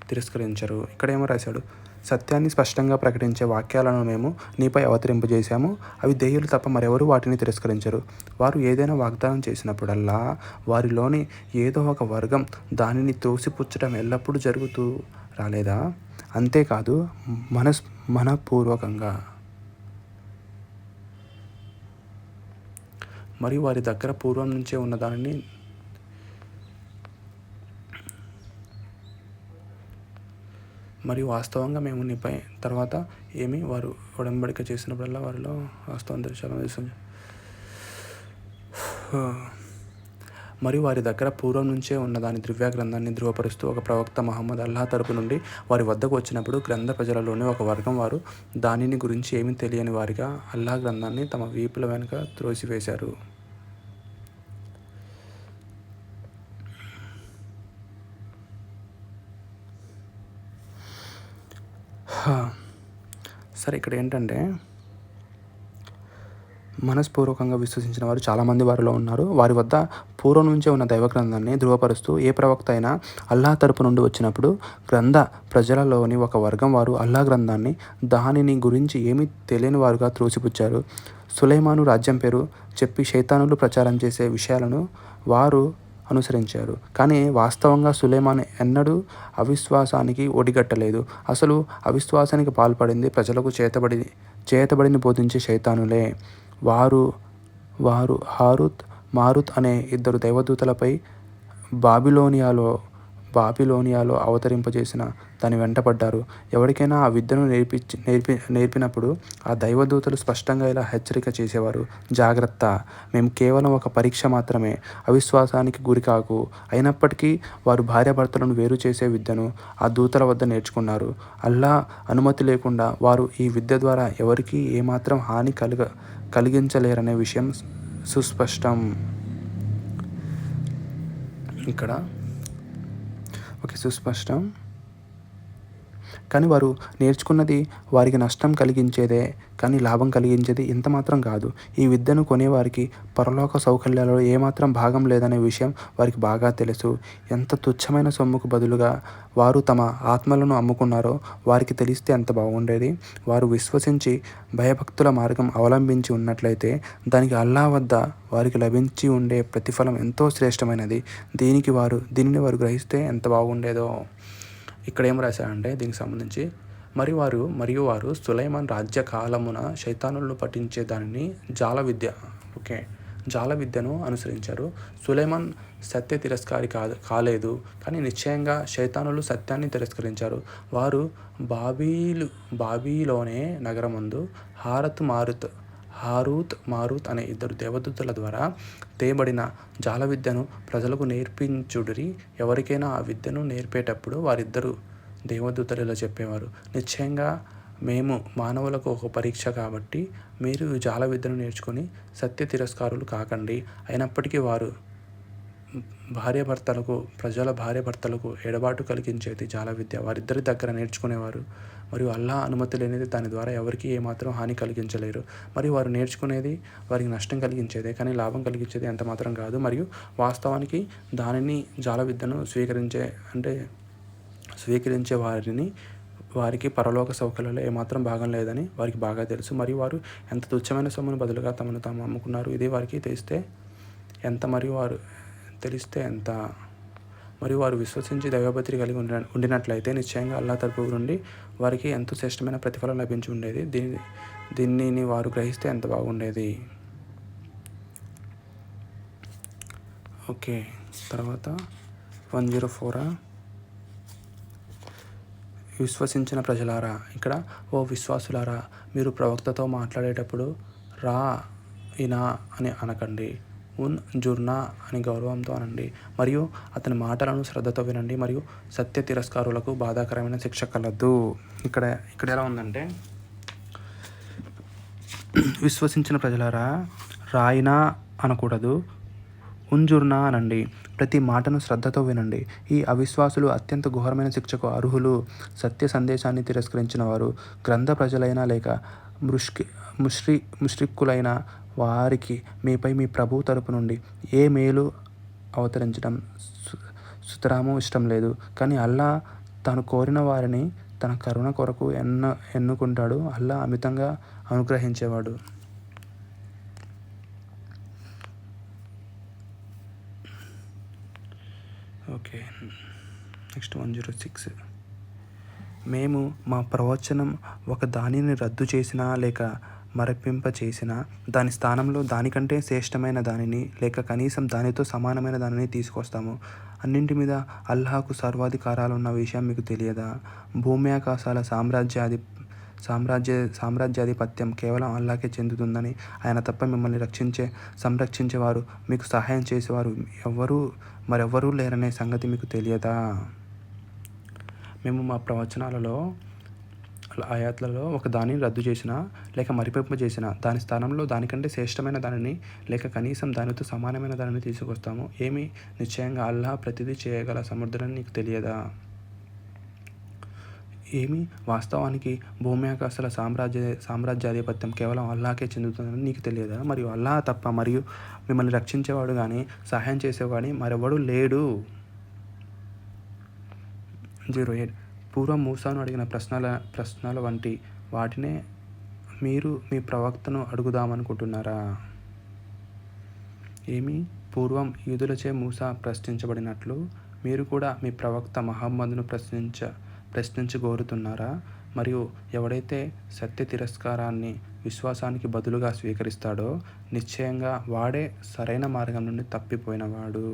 తిరస్కరించరు. ఇక్కడేమో రాశాడు: సత్యాన్ని స్పష్టంగా ప్రకటించే వాక్యాలను మేము నీపై అవతరింపజేశాము, అవి దేవులు తప్ప మరెవరూ వాటిని తిరస్కరించరు. వారు ఏదైనా వాగ్దానం చేసినప్పుడల్లా వారిలోని ఏదో ఒక వర్గం దానిని త్రోసిపుచ్చడం ఎల్లప్పుడూ జరుగుతూ రాలేదా? అంతేకాదు, మనపూర్వకంగా మరియు వారి దగ్గర పూర్వం నుంచే ఉన్న దానిని మరియు వాస్తవంగా మేము నీపై తర్వాత ఏమి వారు ఉడంబడిక చేసినప్పుడల్లా వారిలో వాస్తవం దర్శనం మరియు వారి దగ్గర పూర్వం నుంచే ఉన్న దాని దివ్య గ్రంథాన్ని ధృవపరుస్తూ ఒక ప్రవక్త మహమ్మద్ అల్లాహ్ తరపు నుండి వారి వద్దకు వచ్చినప్పుడు గ్రంథ ప్రజలలోని ఒక వర్గం వారు దానిని గురించి ఏమీ తెలియని వారిగా అల్లాహ్ గ్రంథాన్ని తమ వీపుల వెనుక త్రోసివేశారు. సరే, ఇక్కడ ఏంటంటే మనస్పూర్వకంగా విశ్వసించిన వారు చాలామంది వారిలో ఉన్నారు. వారి వద్ద పూర్వం నుంచే ఉన్న దైవ గ్రంథాన్ని ధృవపరుస్తూ ఏ ప్రవక్త అయినా అల్లాహ్ తరపు నుండి వచ్చినప్పుడు గ్రంథ ప్రజలలోని ఒక వర్గం వారు అల్లాహ్ గ్రంథాన్ని దానిని గురించి ఏమీ తెలియని వారుగా త్రోసిపుచ్చారు. సులైమాను రాజ్యం పేరు చెప్పి శైతానులు ప్రచారం చేసే విషయాలను వారు అనుసరించారు. కానీ వాస్తవంగా సులైమాన్ ఎన్నడూ అవిశ్వాసానికి ఒడిగట్టలేదు. అసలు అవిశ్వాసానికి పాల్పడింది ప్రజలకు చేతబడిని బోధించే శైతానులే. వారు హారూత్ మారుత్ అనే 2 దైవదూతలపై బాబిలోనియాలో అవతరింపజేసిన దాని వెంటపడ్డారు. ఎవరికైనా ఆ విద్యను నేర్పినప్పుడు ఆ దైవదూతలు స్పష్టంగా ఇలా హెచ్చరిక చేసేవారు: జాగ్రత్త, మేము కేవలం ఒక పరీక్ష మాత్రమే, అవిశ్వాసానికి గురికాకు. అయినప్పటికీ వారు భార్యాభర్తలను వేరు చేసే విద్యను ఆ దూతల వద్ద నేర్చుకున్నారు. అల్లాహ్ అనుమతి లేకుండా వారు ఈ విద్య ద్వారా ఎవరికీ ఏమాత్రం హాని కలిగించలేరనే విషయం సుస్పష్టం. ఇక్కడ సుస్పష్టం. కానీ వారు నేర్చుకున్నది వారికి నష్టం కలిగించేదే కానీ లాభం కలిగించేది ఇంత మాత్రం కాదు. ఈ విద్యను కొనేవారికి పరలోక సౌకర్యాలలో ఏమాత్రం భాగం లేదనే విషయం వారికి బాగా తెలుసు. ఎంత తుచ్చమైన సొమ్ముకు బదులుగా వారు తమ ఆత్మలను అమ్ముకున్నారో వారికి తెలిస్తే ఎంత బాగుండేది. వారు విశ్వసించి భయభక్తుల మార్గం అవలంబించి ఉన్నట్లయితే దానికి అల్లాహ్ వద్ద వారికి లభించి ఉండే ప్రతిఫలం ఎంతో శ్రేష్టమైనది. దీనిని వారు గ్రహిస్తే ఎంత బాగుండేదో. ఇక్కడ ఏం రాశారంటే దీనికి సంబంధించి మరియు వారు సులైమాన్ రాజ్య కాలమున శైతానులను పఠించే దానిని జాల విద్యను అనుసరించారు. సులైమాన్ సత్య తిరస్కారి కాలేదు, కానీ నిశ్చయంగా శైతానులు సత్యాన్ని తిరస్కరించారు. వారు బాబీలోనే నగరమందు హారూత్ మారుత్ అనే 2 దేవదూతల ద్వారా తేబడిన జాల విద్యను ప్రజలకు నేర్పించుడిరి. ఎవరికైనా ఆ విద్యను నేర్పేటప్పుడు వారిద్దరు దేవదూతలు ఇలా చెప్పేవారు: నిశ్చయంగా మేము మానవులకు ఒక పరీక్ష కాబట్టి మీరు జాల విద్యను నేర్చుకొని సత్య తిరస్కారులు కాకండి. అయినప్పటికీ వారు ప్రజల భార్యాభర్తలకు ఎడబాటు కలిగించేది జాల విద్య. వారిద్దరి దగ్గర నేర్చుకునేవారు మరియు అల్లాహ్ అనుమతి లేనిది దాని ద్వారా ఎవరికి ఏమాత్రం హాని కలిగించలేరు. మరియు వారు నేర్చుకునేది వారికి నష్టం కలిగించేదే కానీ లాభం కలిగించేది ఎంత మాత్రం కాదు. మరియు వాస్తవానికి దానిని జాల విద్యను స్వీకరించే వారికి పరలోక సౌకర్యాలలో ఏమాత్రం భాగం లేదని వారికి బాగా తెలుసు. మరియు వారు ఎంత తుచ్చమైన సొమ్మును బదులుగా తమను తాము అమ్ముకున్నారు. ఇది వారికి తెలిస్తే ఎంత మరియు వారు తెలిస్తే ఎంత మరియు వారు విశ్వసించి దైవభక్తి కలిగి ఉండినట్లయితే నిశ్చయంగా అల్లాహ్ తరపు నుండి వారికి ఎంతో శ్రేష్టమైన ప్రతిఫలం లభించి ఉండేది. దీనిని వారు గ్రహిస్తే ఎంత బాగుండేది. ఓకే, తర్వాత 104 విశ్వసించిన ప్రజలారా. ఇక్కడ ఓ విశ్వాసులారా, మీరు ప్రవక్తతో మాట్లాడేటప్పుడు రా ఇనా అని అనకండి, ఉన్ జుర్నా అని గౌరవంతో అనండి, మరియు అతని మాటలను శ్రద్ధతో వినండి, మరియు సత్య తిరస్కారులకు బాధాకరమైన శిక్ష కలదు. ఇక్కడ ఎలా ఉందంటే, విశ్వసించిన ప్రజలారా రాయినా అనకూడదు, ఉంజుర్నా అనండి, ప్రతి మాటను శ్రద్ధతో వినండి. ఈ అవిశ్వాసులు అత్యంత ఘోరమైన శిక్షకు అర్హులు. సత్య సందేశాన్ని తిరస్కరించిన వారు, గ్రంథ ప్రజలైనా లేక ముష్రిక్కులైన వారికి మీపై మీ ప్రభువు తరపు నుండి ఏ మేలు అవతరించడం సుతరాము ఇష్టం లేదు. కానీ అల్లా తాను కోరిన వారిని తన కరుణ కొరకు ఎన్నుకుంటాడు. అల్లా అమితంగా అనుగ్రహించేవాడు. Okay, next 106. మేము మా ప్రవచనం ఒక దానిని రద్దు చేసినా లేక మరపింప చేసినా దాని స్థానంలో దానికంటే శ్రేష్టమైన దానిని లేక కనీసం దానితో సమానమైన దానిని తీసుకొస్తాము. అన్నింటి మీద అల్లాహకు సర్వాధికారాలున్న విషయం మీకు తెలియదా? భూమి ఆకాశాల సామ్రాజ్యాధిపత్యం కేవలం అల్లాకే చెందుతుందని, ఆయన తప్ప మిమ్మల్ని సంరక్షించేవారు మీకు సహాయం చేసేవారు మరెవ్వరూ లేరనే సంగతి మీకు తెలియదా? మేము మా ప్రవచనాలలో ఆయాత్లలో ఒక దానిని రద్దు చేసినా లేక మరిపింప చేసినా దాని స్థానంలో దానికంటే శ్రేష్టమైన దానిని లేక కనీసం దానితో సమానమైన దానిని తీసుకొస్తాము. ఏమి నిశ్చయంగా అల్లాహ్ ప్రతిదీ చేయగల సమర్థుడని నీకు తెలియదా? ఏమి వాస్తవానికి భూమి ఆకాశాల సామ్రాజ్యాధిపత్యం కేవలం అల్లాహకే చెందుతుందని నీకు తెలియదా? మరియు అల్లాహ్ తప్ప మరియు మిమ్మల్ని రక్షించేవాడు కానీ సహాయం చేసేవాడు మరెవడు లేడు. 08. పూర్వం మూసాను అడిగిన ప్రశ్నల వంటి వాటినే మీరు మీ ప్రవక్తను అడుగుదామనుకుంటున్నారా? ఏమి పూర్వం యూదులచే మూసా ప్రశ్నించబడినట్లు మీరు కూడా మీ ప్రవక్త మహమ్మదును ప్రశ్నించగోరుతున్నారా? మరియు ఎవడైతే సత్య తిరస్కారాన్ని విశ్వాసానికి బదులుగా స్వీకరిస్తాడో నిశ్చయంగా వాడే సరైన మార్గం నుండి తప్పిపోయినవాడు.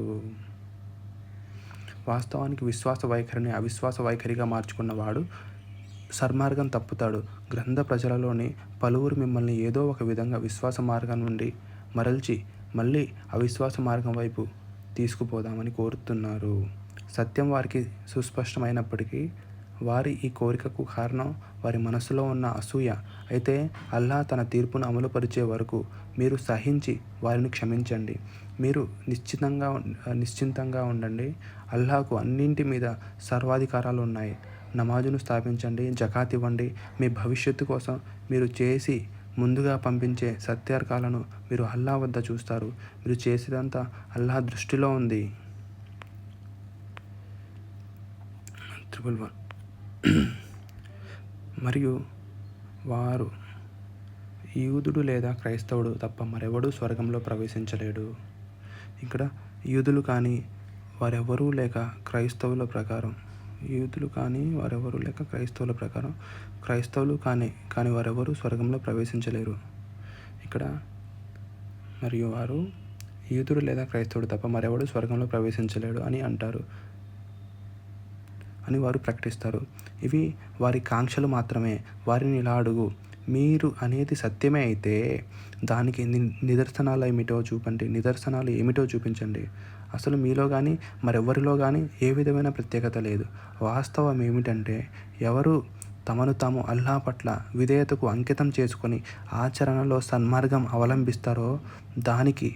వాస్తవానికి విశ్వాస వైఖరిని అవిశ్వాస వైఖరిగా మార్చుకున్నవాడు సన్మార్గం తప్పుతాడు. గ్రంథ ప్రజలలోని పలువురు మిమ్మల్ని ఏదో ఒక విధంగా విశ్వాస మార్గం నుండి మరల్చి మళ్ళీ అవిశ్వాస మార్గం వైపు తీసుకుపోదామని కోరుతున్నారు. సత్యం వారికి సుస్పష్టమైనప్పటికీ వారి ఈ కోరికకు కారణం వారి మనసులో ఉన్న అసూయ. అయితే అల్లాహ్ తన తీర్పును అమలుపరిచే వరకు మీరు సహించి వారిని క్షమించండి. మీరు నిశ్చింతంగా ఉండండి. అల్లాహ్కు అన్నింటి మీద సర్వాధికారాలు ఉన్నాయి. నమాజును స్థాపించండి, జకాత్ ఇవ్వండి. మీ భవిష్యత్తు కోసం మీరు చేసి ముందుగా పంపించే సత్యార్కాలను మీరు అల్లాహ్ వద్ద చూస్తారు. మీరు చేసేదంతా అల్లాహ్ దృష్టిలో ఉంది. 111. మరియు వారు యూదుడు లేదా క్రైస్తవుడు తప్ప మరెవడూ స్వర్గంలో ప్రవేశించలేడు. ఇక్కడ యూదులు కానీ వారెవరూ లేక క్రైస్తవుల ప్రకారం క్రైస్తవులు కానీ వారెవరూ స్వర్గంలో ప్రవేశించలేరు. ఇక్కడ మరియు వారు యూదుడు లేదా క్రైస్తవుడు తప్ప మరెవడూ స్వర్గంలో ప్రవేశించలేడు అని అంటారు అని వారు ప్రకటిస్తారు. ఇవి వారి కాంక్షలు మాత్రమే. వారిని ఇలా అడుగు, మీరు అనేది సత్యమే అయితే దానికి నిదర్శనాలు ఏమిటో చూపించండి. అసలు మీలో కానీ మరెవరిలో కానీ ఏ విధమైన ప్రత్యేకత లేదు. వాస్తవం ఏమిటంటే ఎవరు తమను తాము అల్లాహ్ పట్ల విధేయతకు అంకితం చేసుకొని ఆచరణలో సన్మార్గం అవలంబిస్తారో దానికి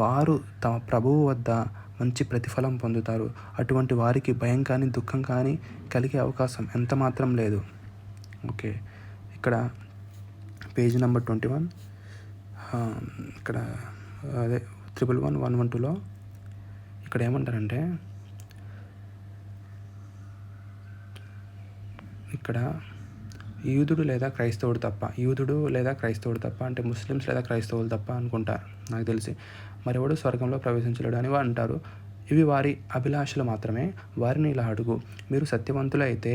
వారు తమ ప్రభువు వద్ద మంచి ప్రతిఫలం పొందుతారు. అటువంటి వారికి భయం కానీ దుఃఖం కానీ కలిగే అవకాశం ఎంత మాత్రం లేదు. ఓకే, ఇక్కడ పేజ్ నెంబర్ 21, ఇక్కడ అదే 111 ఇక్కడ ఏమంటారంటే, ఇక్కడ యూదుడు లేదా క్రైస్తవుడు తప్ప అంటే ముస్లిమ్స్ లేదా క్రైస్తవులు తప్ప అనుకుంటారు నాకు తెలిసి. మరెవడు స్వర్గంలో ప్రవేశించలేడు అని అంటారు. ఇవి వారి అభిలాషలు మాత్రమే. వారిని ఇలా అడుగు, మీరు సత్యవంతులైతే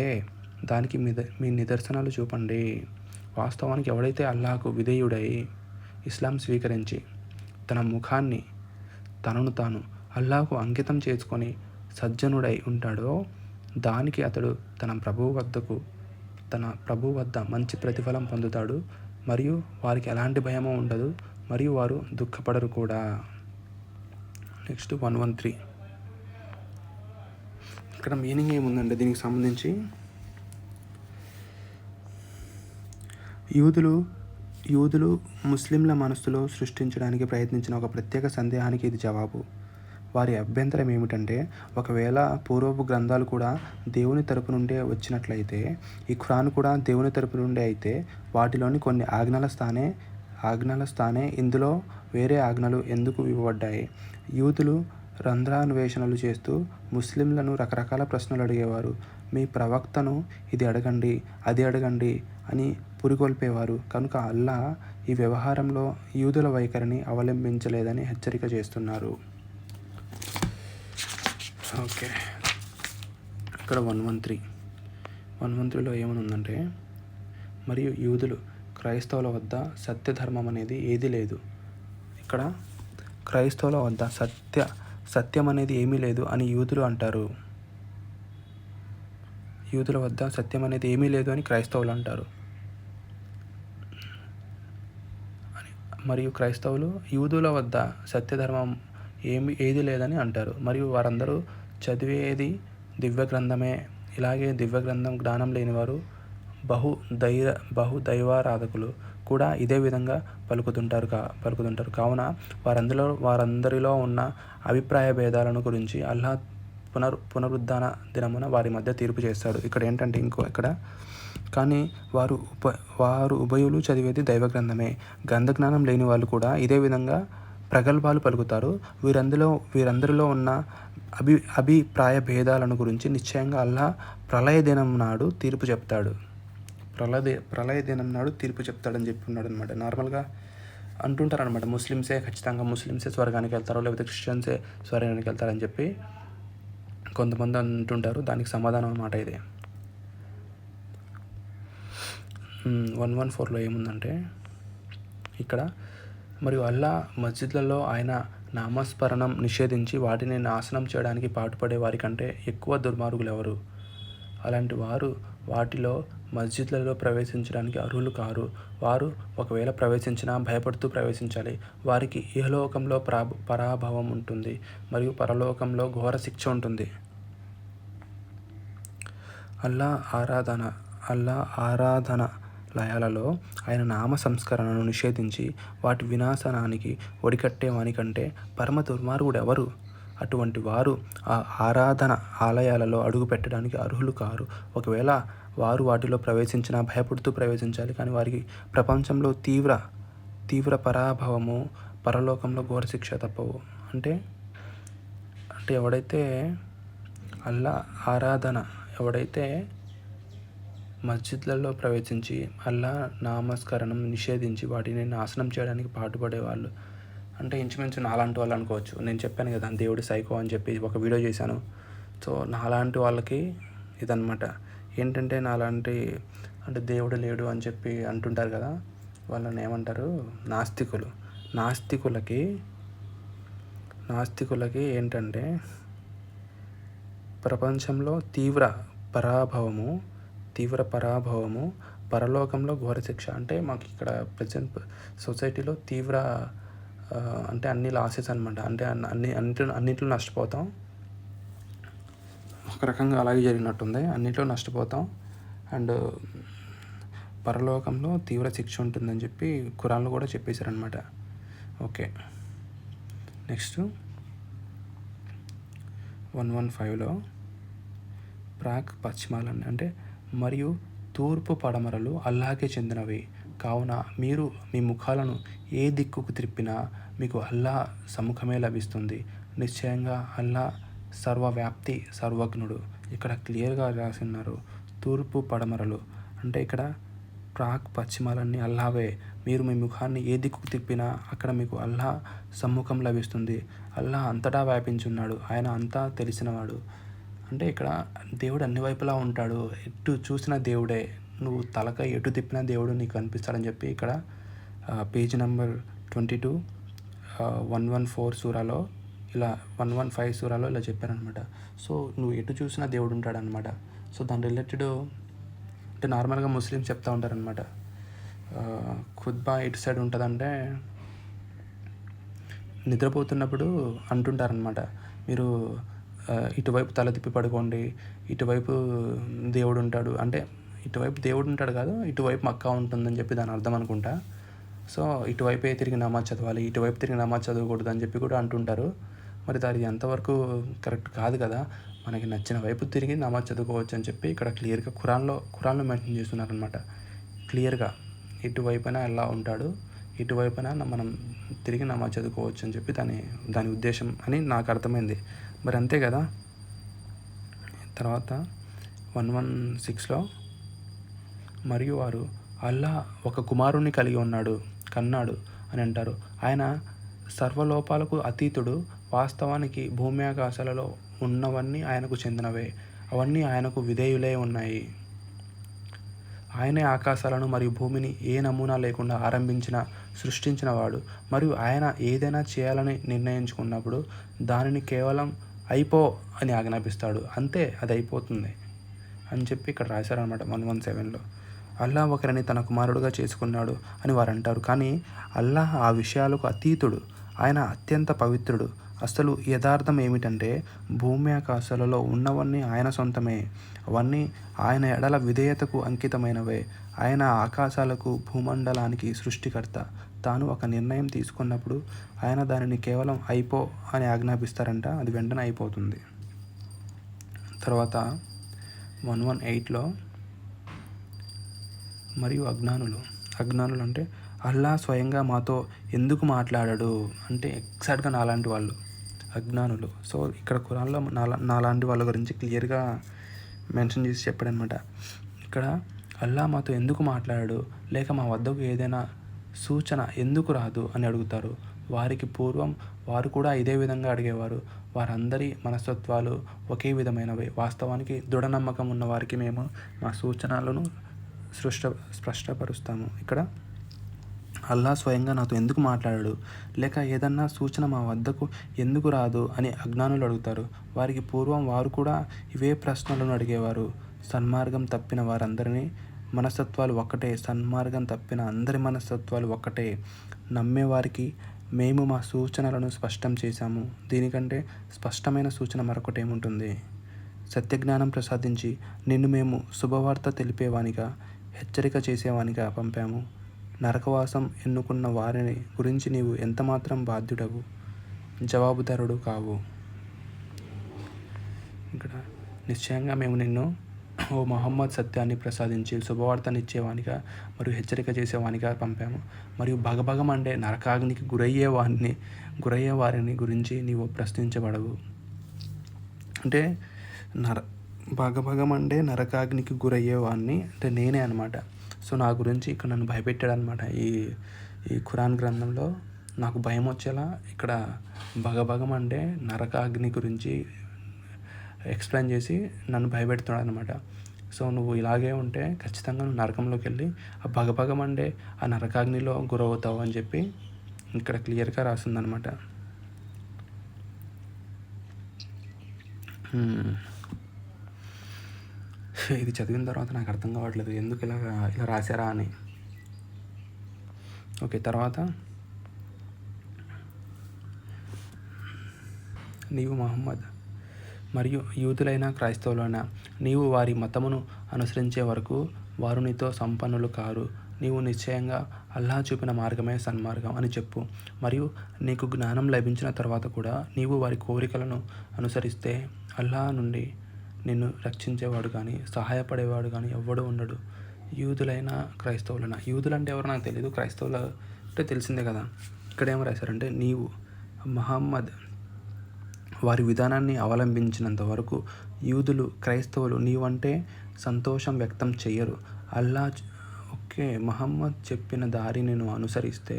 దానికి మీ నిదర్శనాలు చూపండి. వాస్తవానికి ఎవడైతే అల్లాహకు విధేయుడై ఇస్లాం స్వీకరించి తన ముఖాన్ని తనను తాను అల్లాహకు అంకితం చేసుకొని సజ్జనుడై ఉంటాడో దానికి అతడు తన ప్రభువు వద్ద మంచి ప్రతిఫలం పొందుతాడు. మరియు వారికి ఎలాంటి భయమో ఉండదు, మరియు వారు దుఃఖపడరు కూడా. నెక్స్ట్ 113. ఇక్కడ మీనింగ్ ఏముందంటే దీనికి సంబంధించి యూదులు ముస్లింల మనస్సులో సృష్టించడానికి ప్రయత్నించిన ఒక ప్రత్యేక సందేహానికి ఇది జవాబు. వారి అభ్యంతరం ఏమిటంటే, ఒకవేళ పూర్వపు గ్రంథాలు కూడా దేవుని తరపు నుండే వచ్చినట్లయితే, ఈ ఖురాన్ కూడా దేవుని తరపు నుండే అయితే, వాటిలోని కొన్ని ఆజ్ఞల స్థానే ఇందులో వేరే ఆజ్ఞలు ఎందుకు ఇవ్వబడ్డాయి? యూదులు రంధ్రాన్వేషణలు చేస్తూ ముస్లింలను రకరకాల ప్రశ్నలు అడిగేవారు. మీ ప్రవక్తను ఇది అడగండి, అది అడగండి అని పురికొల్పేవారు. కనుక అల్లా ఈ వ్యవహారంలో యూదుల వైఖరిని అవలంబించలేదని హెచ్చరిక చేస్తున్నారు. ఓకే, ఇక్కడ 113లో ఏమని ఉందంటే, మరియు యూదులు క్రైస్తవుల వద్ద సత్యధర్మం అనేది ఏదీ లేదు. ఇక్కడ క్రైస్తవుల వద్ద సత్యం అనేది ఏమీ లేదు అని యూదులు అంటారు. యూదుల వద్ద సత్యం అనేది ఏమీ లేదు అని క్రైస్తవులు అంటారు. మరియు క్రైస్తవులు యూదుల వద్ద సత్యధర్మం ఏది లేదని అంటారు. మరియు వారందరూ చదివేది దివ్య గ్రంథమే. ఇలాగే దివ్య గ్రంథం జ్ఞానం లేనివారు బహుదైవారాధకులు కూడా ఇదే విధంగా పలుకుతుంటారు. కావున వారందరిలో ఉన్న అభిప్రాయ భేదాలను గురించి అల్లాహ్ పునరుద్ధాన దినమున వారి మధ్య తీర్పు చేస్తాడు. ఇక్కడ ఏంటంటే కానీ వారు ఉభయులు చదివేది దైవ గ్రంథమే. గ్రంథ జ్ఞానం లేని వాళ్ళు కూడా ఇదే విధంగా ప్రగల్భాలు పలుకుతారు. వీరందరిలో ఉన్న అభిప్రాయ భేదాలను గురించి నిశ్చయంగా అల్లాహ్ ప్రళయ దినం నాడు తీర్పు చెప్తాడు. ప్రళయ దినం నాడు తీర్పు చెప్తాడని చెప్పి ఉన్నాడు అనమాట. నార్మల్గా అంటుంటారు అనమాట, ముస్లిమ్సే స్వర్గానికి వెళ్తారో లేకపోతే క్రిస్టియన్సే స్వర్గానికి వెళ్తారని చెప్పి కొంతమంది అంటుంటారు. దానికి సమాధానం అన్నమాట ఇది. 114లో ఏముందంటే, ఇక్కడ మరియు అల్లా మస్జిద్లలో ఆయన నామస్మరణం నిషేధించి వాటిని నాశనం చేయడానికి పాటుపడే వారి కంటే ఎక్కువ దుర్మార్గులు ఎవరు? అలాంటి వారు వాటిలో మస్జిద్లలో ప్రవేశించడానికి అర్హులు కారు. వారు ఒకవేళ ప్రవేశించినా భయపడుతూ ప్రవేశించాలి. వారికి ఇహలోకంలో పరాభవం ఉంటుంది మరియు పరలోకంలో ఘోర శిక్ష ఉంటుంది. అల్లా ఆరాధనాలయాలలో ఆయన నామ సంస్కరణను నిషేధించి వాటి వినాశనానికి ఒడికట్టే వాని కంటే పరమ దుర్మార్గుడు ఎవరు? అటువంటి వారు ఆ ఆరాధన ఆలయాలలో అడుగు పెట్టడానికి అర్హులు కారు. ఒకవేళ వారు వాటిలో ప్రవేశించినా భయపడుతూ ప్రవేశించాలి. కానీ వారికి ప్రపంచంలో తీవ్ర పరాభవము, పరలోకంలో ఘోర శిక్ష తప్పవు. అంటే ఎవడైతే ఎవడైతే మస్జిద్లలో ప్రవేశించి అల్లా నామస్మరణం నిషేధించి వాటిని నాశనం చేయడానికి పాటుపడేవాళ్ళు అంటే ఇంచుమించు నాలాంటి వాళ్ళు అనుకోవచ్చు. నేను చెప్పాను కదా దేవుడు సైకో అని చెప్పి ఒక వీడియో చేశాను. సో నాలాంటి వాళ్ళకి ఇదన్నమాట. ఏంటంటే అంటే దేవుడు లేడు అని చెప్పి అంటుంటారు కదా, వాళ్ళని ఏమంటారు? నాస్తికులకి ఏంటంటే ప్రపంచంలో తీవ్ర పరాభవము, పరలోకంలో ఘోర శిక్ష. అంటే మాకు ఇక్కడ ప్రజెంట్ సొసైటీలో అంటే అన్ని లాసెస్ అనమాట. అంటే అన్నింటిలో నష్టపోతాం. ఒక రకంగా అలాగే జరిగినట్టుంది. అన్నింటిలో నష్టపోతాం అండ్ పరలోకంలో తీవ్ర శిక్ష ఉంటుందని చెప్పి ఖురాన్లో కూడా చెప్పేశారనమాట. ఓకే, నెక్స్ట్ 115లో పశ్చిమాలని అంటే మరియు తూర్పు పడమరలు అల్లాహకే చెందినవి. కావున మీరు మీ ముఖాలను ఏ దిక్కుకు త్రిప్పినా మీకు అల్లాహ్ సముఖమే లభిస్తుంది. నిశ్చయంగా అల్లాహ్ సర్వవ్యాప్తి, సర్వజ్ఞుడు. ఇక్కడ క్లియర్గా రాసి ఉన్నారు తూర్పు పడమరలు అంటే ఇక్కడ ప్రాక్ పశ్చిమాలన్నీ అల్లావే. మీరు మీ ముఖాన్ని ఏ దిక్కుకు తిప్పినా అక్కడ మీకు అల్లా సమ్ముఖం లభిస్తుంది. అల్లా అంతటా వ్యాపించున్నాడు. ఆయన అంతా తెలిసినవాడు. అంటే ఇక్కడ దేవుడు అన్ని వైపులా ఉంటాడు. ఎటు చూసిన దేవుడే. నువ్వు తలకాయ ఎటు తిప్పిన దేవుడు నీకు కనిపిస్తాడని చెప్పి ఇక్కడ పేజ్ నెంబర్ 22 114 సూరాలో ఇలా 115 సూరాలో ఇలా చెప్పారనమాట. సో నువ్వు ఎటు చూసినా దేవుడు ఉంటాడనమాట. సో దాని రిలేటెడ్ అంటే నార్మల్గా ముస్లిమ్స్ చెప్తూ ఉంటారనమాట. ఖుద్బా ఎటు సైడ్ ఉంటుందంటే నిద్రపోతున్నప్పుడు అంటుంటారనమాట, మీరు ఇటువైపు తల తిప్పి పడుకోండి, ఇటువైపు దేవుడు ఉంటాడు. అంటే ఇటువైపు దేవుడు ఉంటాడు కాదు, ఇటువైపు మక్కా ఉంటుందని చెప్పి దాని అర్థం అనుకుంటా. సో ఇటువైపే తిరిగి నమాజ్ చదవాలి, ఇటువైపు తిరిగి నమాజ్ చదవకూడదు అని చెప్పి కూడా అంటుంటారు. మరి అది ఎంతవరకు కరెక్ట్ కాదు కదా. మనకి నచ్చిన వైపు తిరిగి నమాజ్ చదువుకోవచ్చు అని చెప్పి ఇక్కడ క్లియర్గా ఖురాన్లో మెన్షన్ చేస్తున్నారనమాట. క్లియర్గా ఇటువైపున ఎలా ఉంటాడు, ఇటువైపున మనం తిరిగి నమాజ్ చదువుకోవచ్చు అని చెప్పి దాని ఉద్దేశం అని నాకు అర్థమైంది. మరి అంతే కదా. తర్వాత 116లో మరియు వారు అల్లా ఒక కుమారుణ్ణి కలిగి కన్నాడు అని అంటారు. ఆయన సర్వలోపాలకు అతీతుడు. వాస్తవానికి భూమి ఆకాశాలలో ఉన్నవన్నీ ఆయనకు చెందినవే. అవన్నీ ఆయనకు విధేయులే ఉన్నాయి. ఆయనే ఆకాశాలను మరియు భూమిని ఏ నమూనా లేకుండా సృష్టించినవాడు. మరియు ఆయన ఏదైనా చేయాలని నిర్ణయించుకున్నప్పుడు దానిని కేవలం అయిపో అని ఆజ్ఞాపిస్తాడు. అంతే, అది అయిపోతుంది అని చెప్పి ఇక్కడ రాశారనమాట 117లో. అల్లా ఒకరిని తన కుమారుడుగా చేసుకున్నాడు అని వారు అంటారు. కానీ అల్లాహ్ ఆ విషయాలకు అతీతుడు. ఆయన అత్యంత పవిత్రుడు. అసలు యథార్థం ఏమిటంటే భూమి ఆకాశాలలో ఉన్నవన్నీ ఆయన సొంతమే. అవన్నీ ఆయన ఎడల విధేయతకు అంకితమైనవే. ఆయన ఆకాశాలకు భూమండలానికి సృష్టికర్త. తాను ఒక నిర్ణయం తీసుకున్నప్పుడు ఆయన దానిని కేవలం అయిపో అని ఆజ్ఞాపిస్తారంట. అది వెంటనే అయిపోతుంది. తర్వాత 118లో మరియు అజ్ఞానులు అంటే అల్లా స్వయంగా మాతో ఎందుకు మాట్లాడాడు అంటే ఎగ్జాక్ట్గా నాలాంటి వాళ్ళు అజ్ఞానులు. సో ఇక్కడ ఖురాన్లో నాలాంటి వాళ్ళ గురించి క్లియర్గా మెన్షన్ చేసి చెప్పాడనమాట. ఇక్కడ అల్లా మాతో ఎందుకు మాట్లాడాడు, లేక మా వద్దకు ఏదైనా సూచన ఎందుకు రాదు అని అడుగుతారు. వారికి పూర్వం వారు కూడా ఇదే విధంగా అడిగేవారు. వారందరి మనస్తత్వాలు ఒకే విధమైనవి. వాస్తవానికి దృఢ నమ్మకం ఉన్న వారికి మేము మా సూచనలను స్పష్టపరుస్తాము. ఇక్కడ అల్లా స్వయంగా నాతో ఎందుకు మాట్లాడాడు, లేక ఏదన్నా సూచన మా వద్దకు ఎందుకు రాదు అని అజ్ఞానులు అడుగుతారు. వారికి పూర్వం వారు కూడా ఇవే ప్రశ్నలను అడిగేవారు. సన్మార్గం తప్పిన వారందరినీ మనస్తత్వాలు ఒక్కటే. సన్మార్గం తప్పిన అందరి మనస్తత్వాలు ఒక్కటే. నమ్మేవారికి మేము మా సూచనలను స్పష్టం చేశాము. దీనికంటే స్పష్టమైన సూచన మరొకటి ఏముంటుంది. సత్యజ్ఞానం ప్రసాదించి నిన్ను మేము శుభవార్త తెలిపేవానిగా, హెచ్చరిక చేసేవానిగా పంపాము. నరకవాసం ఎన్నుకున్న వారిని గురించి నీవు ఎంతమాత్రం బాధ్యుడవు, జవాబుదారుడు కావు. ఇక్కడ నిశ్చయంగా మేము నిన్ను ఓ మహమ్మద్ సత్యాన్ని ప్రసాదించి శుభవార్తనిచ్చేవానిగా మరియు హెచ్చరిక చేసేవానిగా పంపాము. మరియు భగభగమండే నరకాగ్నికి గురయ్యే వారిని గురించి నీవు ప్రశ్నించబడవు. అంటే భగభగమండే నరకాగ్నికి గురయ్యేవాడిని అంటే నేనే అనమాట. సో నా గురించి ఇక్కడ నన్ను భయపెట్టాడు అనమాట. ఈ ఖురాన్ గ్రంథంలో నాకు భయం వచ్చేలా ఇక్కడ భగభగమండే నరకాగ్ని గురించి ఎక్స్ప్లెయిన్ చేసి నన్ను భయపెడుతున్నాడు అనమాట. సో నువ్వు ఇలాగే ఉంటే ఖచ్చితంగా నువ్వు నరకంలోకి వెళ్ళి ఆ భగభగమండే ఆ నరకాగ్నిలో గురవుతావు అని చెప్పి ఇక్కడ క్లియర్గా రాసిందనమాట. ఇది చదివిన తర్వాత నాకు అర్థం కావట్లేదు ఎందుకు ఇలా రాశారా అని. ఓకే, తర్వాత నీవు మహమ్మద్ మరియు యూదులైన క్రైస్తవులైన నీవు వారి మతమును అనుసరించే వరకు వారు నీతో సంపన్నులు కారు. నీవు నిశ్చయంగా అల్లాహ్ చూపిన మార్గమే సన్మార్గం అని చెప్పు. మరియు నీకు జ్ఞానం లభించిన తర్వాత కూడా నీవు వారి కోరికలను అనుసరిస్తే అల్లాహ్ నుండి నిన్ను రక్షించేవాడు కానీ సహాయపడేవాడు కానీ ఎవ్వడూ ఉండడు. యూదులైన క్రైస్తవులైన, యూదులు అంటే ఎవరు నాకు తెలియదు, క్రైస్తవులు అంటే తెలిసిందే కదా. ఇక్కడ ఏమో రాశారంటే నీవు మహమ్మద్ వారి విధానాన్ని అవలంబించినంత వరకు యూదులు క్రైస్తవులు నీవంటే సంతోషం వ్యక్తం చెయ్యరు. ఓకే. మహమ్మద్ చెప్పిన దారిని నువ్వు అనుసరిస్తే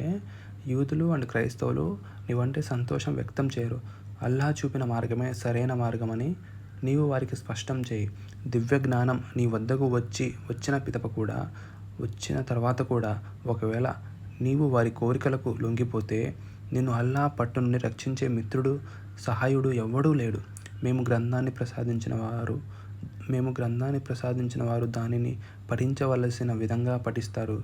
యూదులు అండ్ క్రైస్తవులు నీవంటే సంతోషం వ్యక్తం చేయరు. అల్లాహ్ చూపిన మార్గమే సరైన మార్గమని నీవు వారికి స్పష్టం చేయి. దివ్య జ్ఞానం నీ వద్దకు వచ్చిన తర్వాత కూడా ఒకవేళ నీవు వారి కోరికలకు లొంగిపోతే నిన్ను అల్లాహ్ పట్టు నుండి రక్షించే మిత్రుడు, సహాయుడు ఎవ్వడూ లేడు. మేము గ్రంథాన్ని ప్రసాదించిన వారు దానిని పఠించవలసిన విధంగా పఠిస్తారు.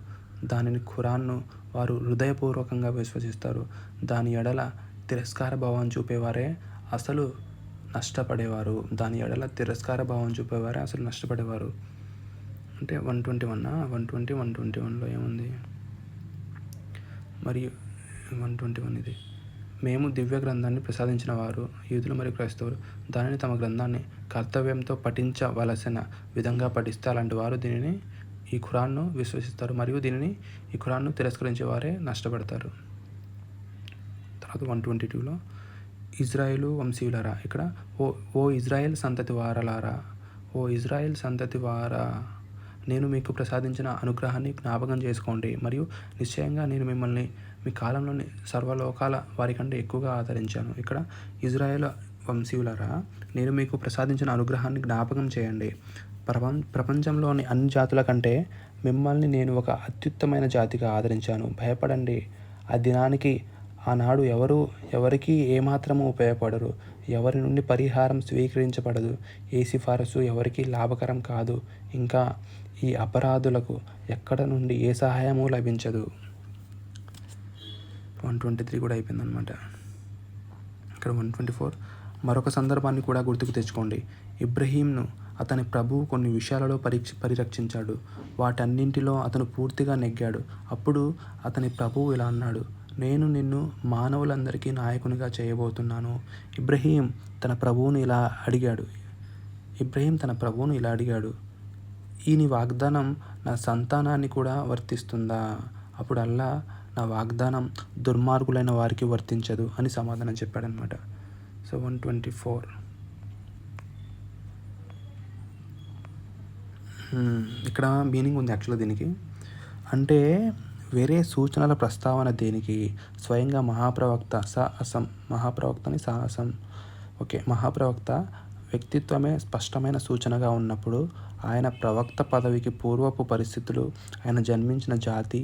దానిని ఖురాన్ను వారు హృదయపూర్వకంగా విశ్వసిస్తారు. దాని ఎడల తిరస్కార భావం చూపేవారే అసలు నష్టపడేవారు. అంటే 121లో ఏముంది? మరియు 121 ఇది. మేము దివ్య గ్రంథాన్ని ప్రసాదించిన వారు యూదులు మరియు క్రైస్తవులు దానిని తమ గ్రంథాన్ని కర్తవ్యంతో పఠించవలసిన విధంగా పఠిస్తే అలాంటి వారు ఈ ఖురాన్ను విశ్వసిస్తారు మరియు ఈ ఖురాన్ను తిరస్కరించే వారే నష్టపడతారు. తర్వాత 122లో ఇజ్రాయేలు వంశీయులారా, ఇక్కడ ఓ ఇజ్రాయేల్ సంతతి వారా, నేను మీకు ప్రసాదించిన అనుగ్రహాన్ని జ్ఞాపకం చేసుకోండి మరియు నిశ్చయంగా నేను మిమ్మల్ని మీ కాలంలోని సర్వలోకాల వారికంటే ఎక్కువగా ఆదరించాను. ఇక్కడ ఇజ్రాయేల్ వంశీయులారా, నేను మీకు ప్రసాదించిన అనుగ్రహాన్ని జ్ఞాపకం చేయండి. ప్రపంచంలోని అన్ని జాతుల కంటే మిమ్మల్ని నేను ఒక అత్యుత్తమైన జాతిగా ఆదరించాను. భయపడండి. ఆ దినానికి ఆనాడు ఎవరికి ఏమాత్రము ఉపయోగపడరు. ఎవరి నుండి పరిహారం స్వీకరించబడదు. ఏ సిఫారసు ఎవరికి లాభకరం కాదు. ఇంకా ఈ అపరాధులకు ఎక్కడ నుండి ఏ సహాయము లభించదు. 123 కూడా అయిపోయిందనమాట. ఇక్కడ 124 మరొక సందర్భాన్ని కూడా గుర్తుకు తెచ్చుకోండి. ఇబ్రహీంను అతని ప్రభువు కొన్ని విషయాలలో పరిరక్షించాడు. వాటన్నింటిలో అతను పూర్తిగా నెగ్గాడు. అప్పుడు అతని ప్రభువు ఇలా అన్నాడు, నేను నిన్ను మానవులందరికీ నాయకునిగా చేయబోతున్నాను. ఇబ్రహీం తన ప్రభువును ఇలా అడిగాడు, ఈ నీ వాగ్దానం నా సంతానాన్ని కూడా వర్తిస్తుందా? అప్పుడు అల్లాహ్, నా వాగ్దానం దుర్మార్గులైన వారికి వర్తించదు అని సమాధానం చెప్పాడనమాట. సో 124 ఇక్కడ మీనింగ్ ఉంది యాక్చువల్గా దీనికి. అంటే వేరే సూచనల ప్రస్తావన దేనికి? స్వయంగా మహాప్రవక్త వ్యక్తిత్వమే స్పష్టమైన సూచనగా ఉన్నప్పుడు ఆయన ప్రవక్త పదవికి పూర్వపు పరిస్థితులు, ఆయన జన్మించిన జాతి,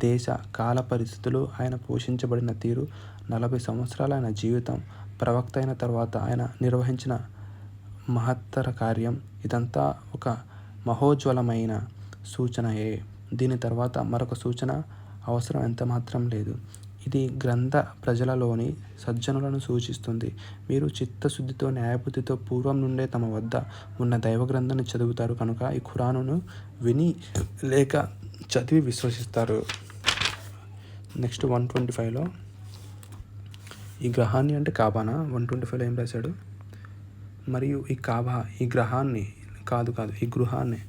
దేశ, కాల పరిస్థితులు, ఆయన పోషించబడిన తీరు, 40 సంవత్సరాల ఆయన జీవితం, ప్రవక్త అయిన తర్వాత ఆయన నిర్వహించిన మహత్తర కార్యం, ఇదంతా ఒక మహోజ్వలమైన సూచనయే. దీని తర్వాత మరొక సూచన అవసరం ఎంతమాత్రం లేదు. ఇది గ్రంథ ప్రజలలోని సజ్జనులను సూచిస్తుంది. మీరు చిత్తశుద్ధితో, న్యాయబుద్ధితో పూర్వం నుండే తమ వద్ద ఉన్న దైవ గ్రంథాన్ని చదువుతారు కనుక ఈ ఖురానును విని లేక చదివి విశ్వసిస్తారు. నెక్స్ట్ 125లో ఈ గ్రహాన్ని అంటే కాబానా. 125లో ఏం రాశాడు? మరియు ఈ గృహాన్ని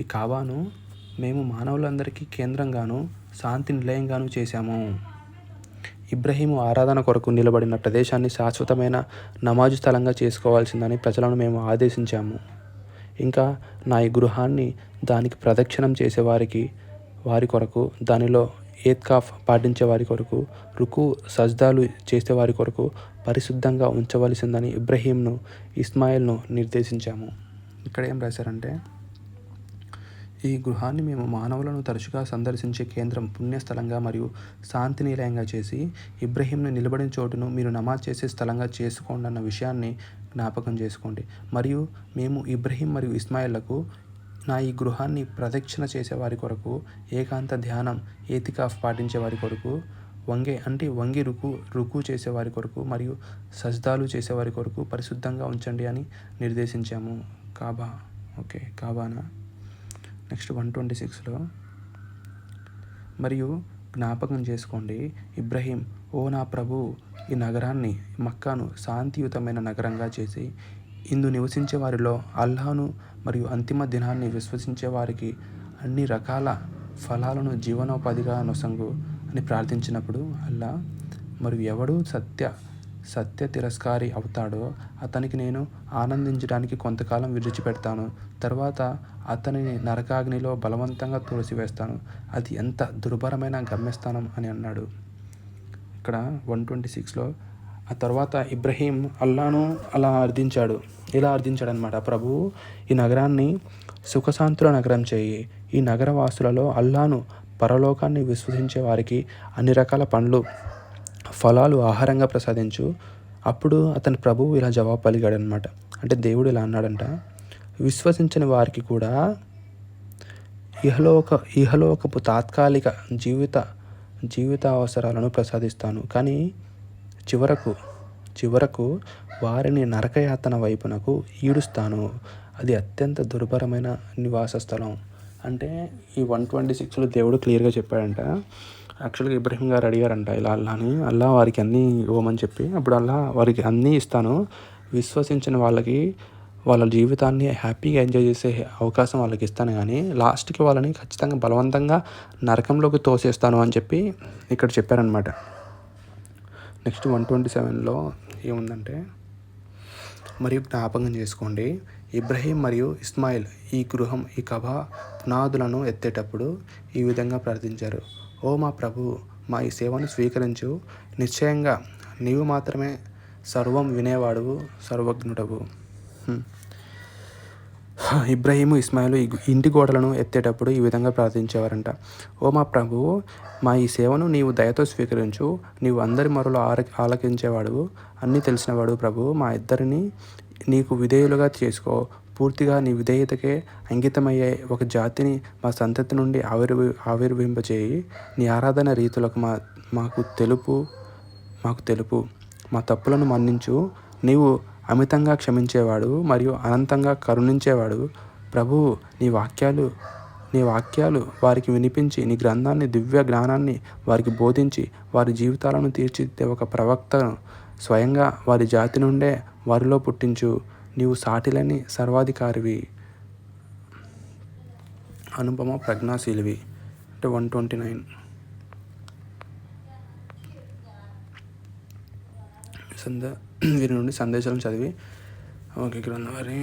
ఈ కాబాను మేము మానవులందరికీ కేంద్రంగాను శాంతి నిలయంగాను చేశాము. ఇబ్రహీము ఆరాధన కొరకు నిలబడిన ప్రదేశాన్ని శాశ్వతమైన నమాజు స్థలంగా చేసుకోవాల్సిందని ప్రజలను మేము ఆదేశించాము. ఇంకా నా ఈ గృహాన్ని దానికి ప్రదక్షిణం వారి కొరకు, దానిలో ఏత్కాఫ్ పాటించే వారి కొరకు, రుకు సజ్దాలు చేసేవారి కొరకు పరిశుద్ధంగా ఉంచవలసిందని ఇబ్రహీంను, ఇస్మాయిల్ను నిర్దేశించాము. ఇక్కడ ఏం రాశారంటే, ఈ గృహాన్ని మేము మానవులను తరచుగా సందర్శించే కేంద్రం, పుణ్యస్థలంగా మరియు శాంతి నిలయంగా చేసి ఇబ్రహీంను నిలబడిన చోటును మీరు నమాజ్ చేసే స్థలంగా చేసుకోండి అన్న విషయాన్ని జ్ఞాపకం చేసుకోండి. మరియు మేము ఇబ్రహీం మరియు ఇస్మాయిల్లకు నా ఈ గృహాన్ని ప్రదక్షిణ చేసేవారి కొరకు, ఏకాంత ధ్యానం ఏతికాఫ్ పాటించేవారి కొరకు, వంగి రుకు చేసేవారి కొరకు మరియు సజ్దాలు చేసేవారి కొరకు పరిశుద్ధంగా ఉంచండి అని నిర్దేశించాము. కాబానా. నెక్స్ట్ 126లో మరియు జ్ఞాపకం చేసుకోండి, ఇబ్రహీం, ఓ నా ప్రభు, ఈ నగరాన్ని, మక్కాను శాంతియుతమైన నగరంగా చేసి ఇందు నివసించే వారిలో అల్లాహ్ను మరియు అంతిమ దినాన్ని విశ్వసించే వారికి అన్ని రకాల ఫలాలను జీవనోపాధిగా నొసంగు అని ప్రార్థించినప్పుడు అల్లాహ్, మరియు ఎవడూ సత్య తిరస్కారి అవుతాడో అతనికి నేను ఆనందించడానికి కొంతకాలం విడిచిపెడతాను. తర్వాత అతనిని నరకాగ్నిలో బలవంతంగా తోసివేస్తాను. అది ఎంత దుర్భరమైన గమ్యస్థానం అని అన్నాడు. ఇక్కడ 126లో ఆ తర్వాత ఇబ్రహీం అల్లాను ఇలా అర్థించాడనమాట. ప్రభువు, ఈ నగరాన్ని సుఖశాంతుల నగరం చేయి. ఈ నగర వాసులలో అల్లాను, పరలోకాన్ని విశ్వసించే వారికి అన్ని రకాల పండ్లు, ఫలాలు ఆహారంగా ప్రసాదించు. అప్పుడు అతని ప్రభువు ఇలా జవాబు పలికాడనమాట. అంటే దేవుడు ఇలా అన్నాడంట, విశ్వసించని వారికి కూడా ఇహలోకపు తాత్కాలిక జీవిత అవసరాలను ప్రసాదిస్తాను. కానీ చివరకు వారిని నరకయాతన వైపునకు ఈడుస్తాను. అది అత్యంత దుర్భరమైన నివాస స్థలం. అంటే ఈ 126లో దేవుడు క్లియర్గా చెప్పాడంట. యాక్చువల్గా ఇబ్రహీం గారు అడిగారంట ఇలా అల్లా వారికి అన్నీ ఇవ్వమని చెప్పి. అప్పుడు అల్లా వారికి అన్నీ ఇస్తాను, విశ్వసించిన వాళ్ళకి వాళ్ళ జీవితాన్ని హ్యాపీగా ఎంజాయ్ చేసే అవకాశం వాళ్ళకి ఇస్తాను, కానీ లాస్ట్కి వాళ్ళని ఖచ్చితంగా బలవంతంగా నరకంలోకి తోసేస్తాను అని చెప్పి ఇక్కడ చెప్పారనమాట. నెక్స్ట్ 127లో ఏముందంటే, మరియు జ్ఞాపకం చేసుకోండి, ఇబ్రహీం మరియు ఇస్మాయిల్ ఈ కబా పునాదులను ఎత్తేటప్పుడు ఈ విధంగా ప్రార్థించారు. ఓ మా ప్రభు, మా ఈ సేవను స్వీకరించు. నిశ్చయంగా నీవు మాత్రమే సర్వం వినేవాడువు, సర్వజ్ఞుడవు. ఇబ్రహీము, ఇస్మాయిలు ఇంటి గోడలను ఎత్తేటప్పుడు ఈ విధంగా ప్రార్థించేవారంట. ఓ మా ప్రభువు, మా ఈ సేవను నీవు దయతో స్వీకరించు. నీవు అందరి మొరలు ఆలకించేవాడువు, అన్నీ తెలిసినవాడు. ప్రభువు, మా ఇద్దరిని నీకు విధేయులుగా చేసుకో. పూర్తిగా నీ విధేయతకే అంకితమయ్యే ఒక జాతిని మా సంతతి నుండి ఆవిర్వింపచేయి. నీ ఆరాధన రీతులకు మాకు తెలుపు. మా తప్పులను మన్నించు. నీవు అమితంగా క్షమించేవాడు మరియు అనంతంగా కరుణించేవాడు. ప్రభువు, నీ వాక్యాలు వారికి వినిపించి, నీ గ్రంథాన్ని, దివ్య జ్ఞానాన్ని వారికి బోధించి, వారి జీవితాలను తీర్చిదిద్దే ఒక ప్రవక్తను స్వయంగా వారి జాతి నుండే వారిలో పుట్టించు. నీవు సాటిలేని సర్వాధికారివి, అనుపమ ప్రజ్ఞాశీలివి. అంటే 129 వీరి నుండి సందేశాలను చదివి గ్రంథవారి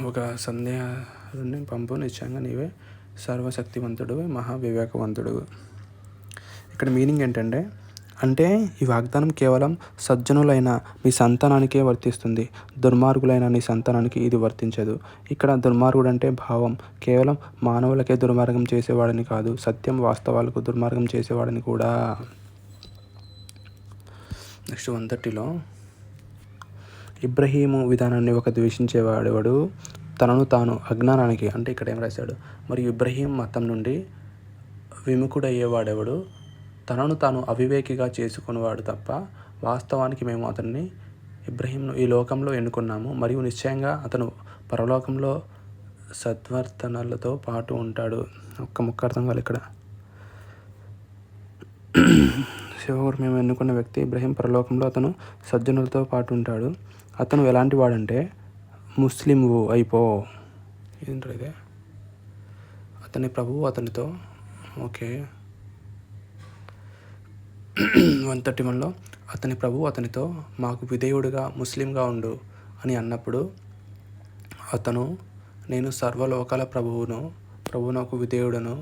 ఒక సందేహాన్ని పంపు. నిశ్చయంగా నీవే సర్వశక్తివంతుడు, మహావివేకవంతుడు. ఇక్కడ మీనింగ్ ఏంటంటే, ఈ వాగ్దానం కేవలం సజ్జనులైన మీ సంతానానికే వర్తిస్తుంది. దుర్మార్గులైన నీ సంతానానికి ఇది వర్తించదు. ఇక్కడ దుర్మార్గుడు అంటే భావం కేవలం మానవులకే దుర్మార్గం చేసేవాడని కాదు, సత్యం వాస్తవాలకు దుర్మార్గం చేసేవాడని కూడా. నెక్స్ట్ 130లో, ఇబ్రహీము విధానాన్ని ఒక ద్వేషించేవాడెవడు, తనను తాను అజ్ఞానానికి, అంటే ఇక్కడ ఏం రాశాడు, మరియు ఇబ్రహీం మతం నుండి విముఖుడయ్యేవాడెవడు, తనను తాను అవివేకిగా చేసుకునేవాడు తప్ప. వాస్తవానికి మేము అతన్ని, ఇబ్రహీంను, ఈ లోకంలో ఎన్నుకున్నాము, మరియు నిశ్చయంగా అతను పరలోకంలో సద్వర్తనలతో పాటు ఉంటాడు. ఒక్క ముక్క అర్థం కాదు ఇక్కడ. శివగురు మేము ఎన్నుకున్న వ్యక్తి ఇబ్రహీం, పరలోకంలో అతను సజ్జనులతో పాటు ఉంటాడు. అతను ఎలాంటి వాడంటే, ముస్లింవు అయిపో. ఏంటో ఇదే, అతని ప్రభువు అతనితో, ఓకే 131లో, అతని ప్రభువు అతనితో మాకు విధేయుడుగా ముస్లింగా ఉండు అని అన్నప్పుడు అతను, నేను సర్వలోకాల ప్రభువునకు విధేయుడను,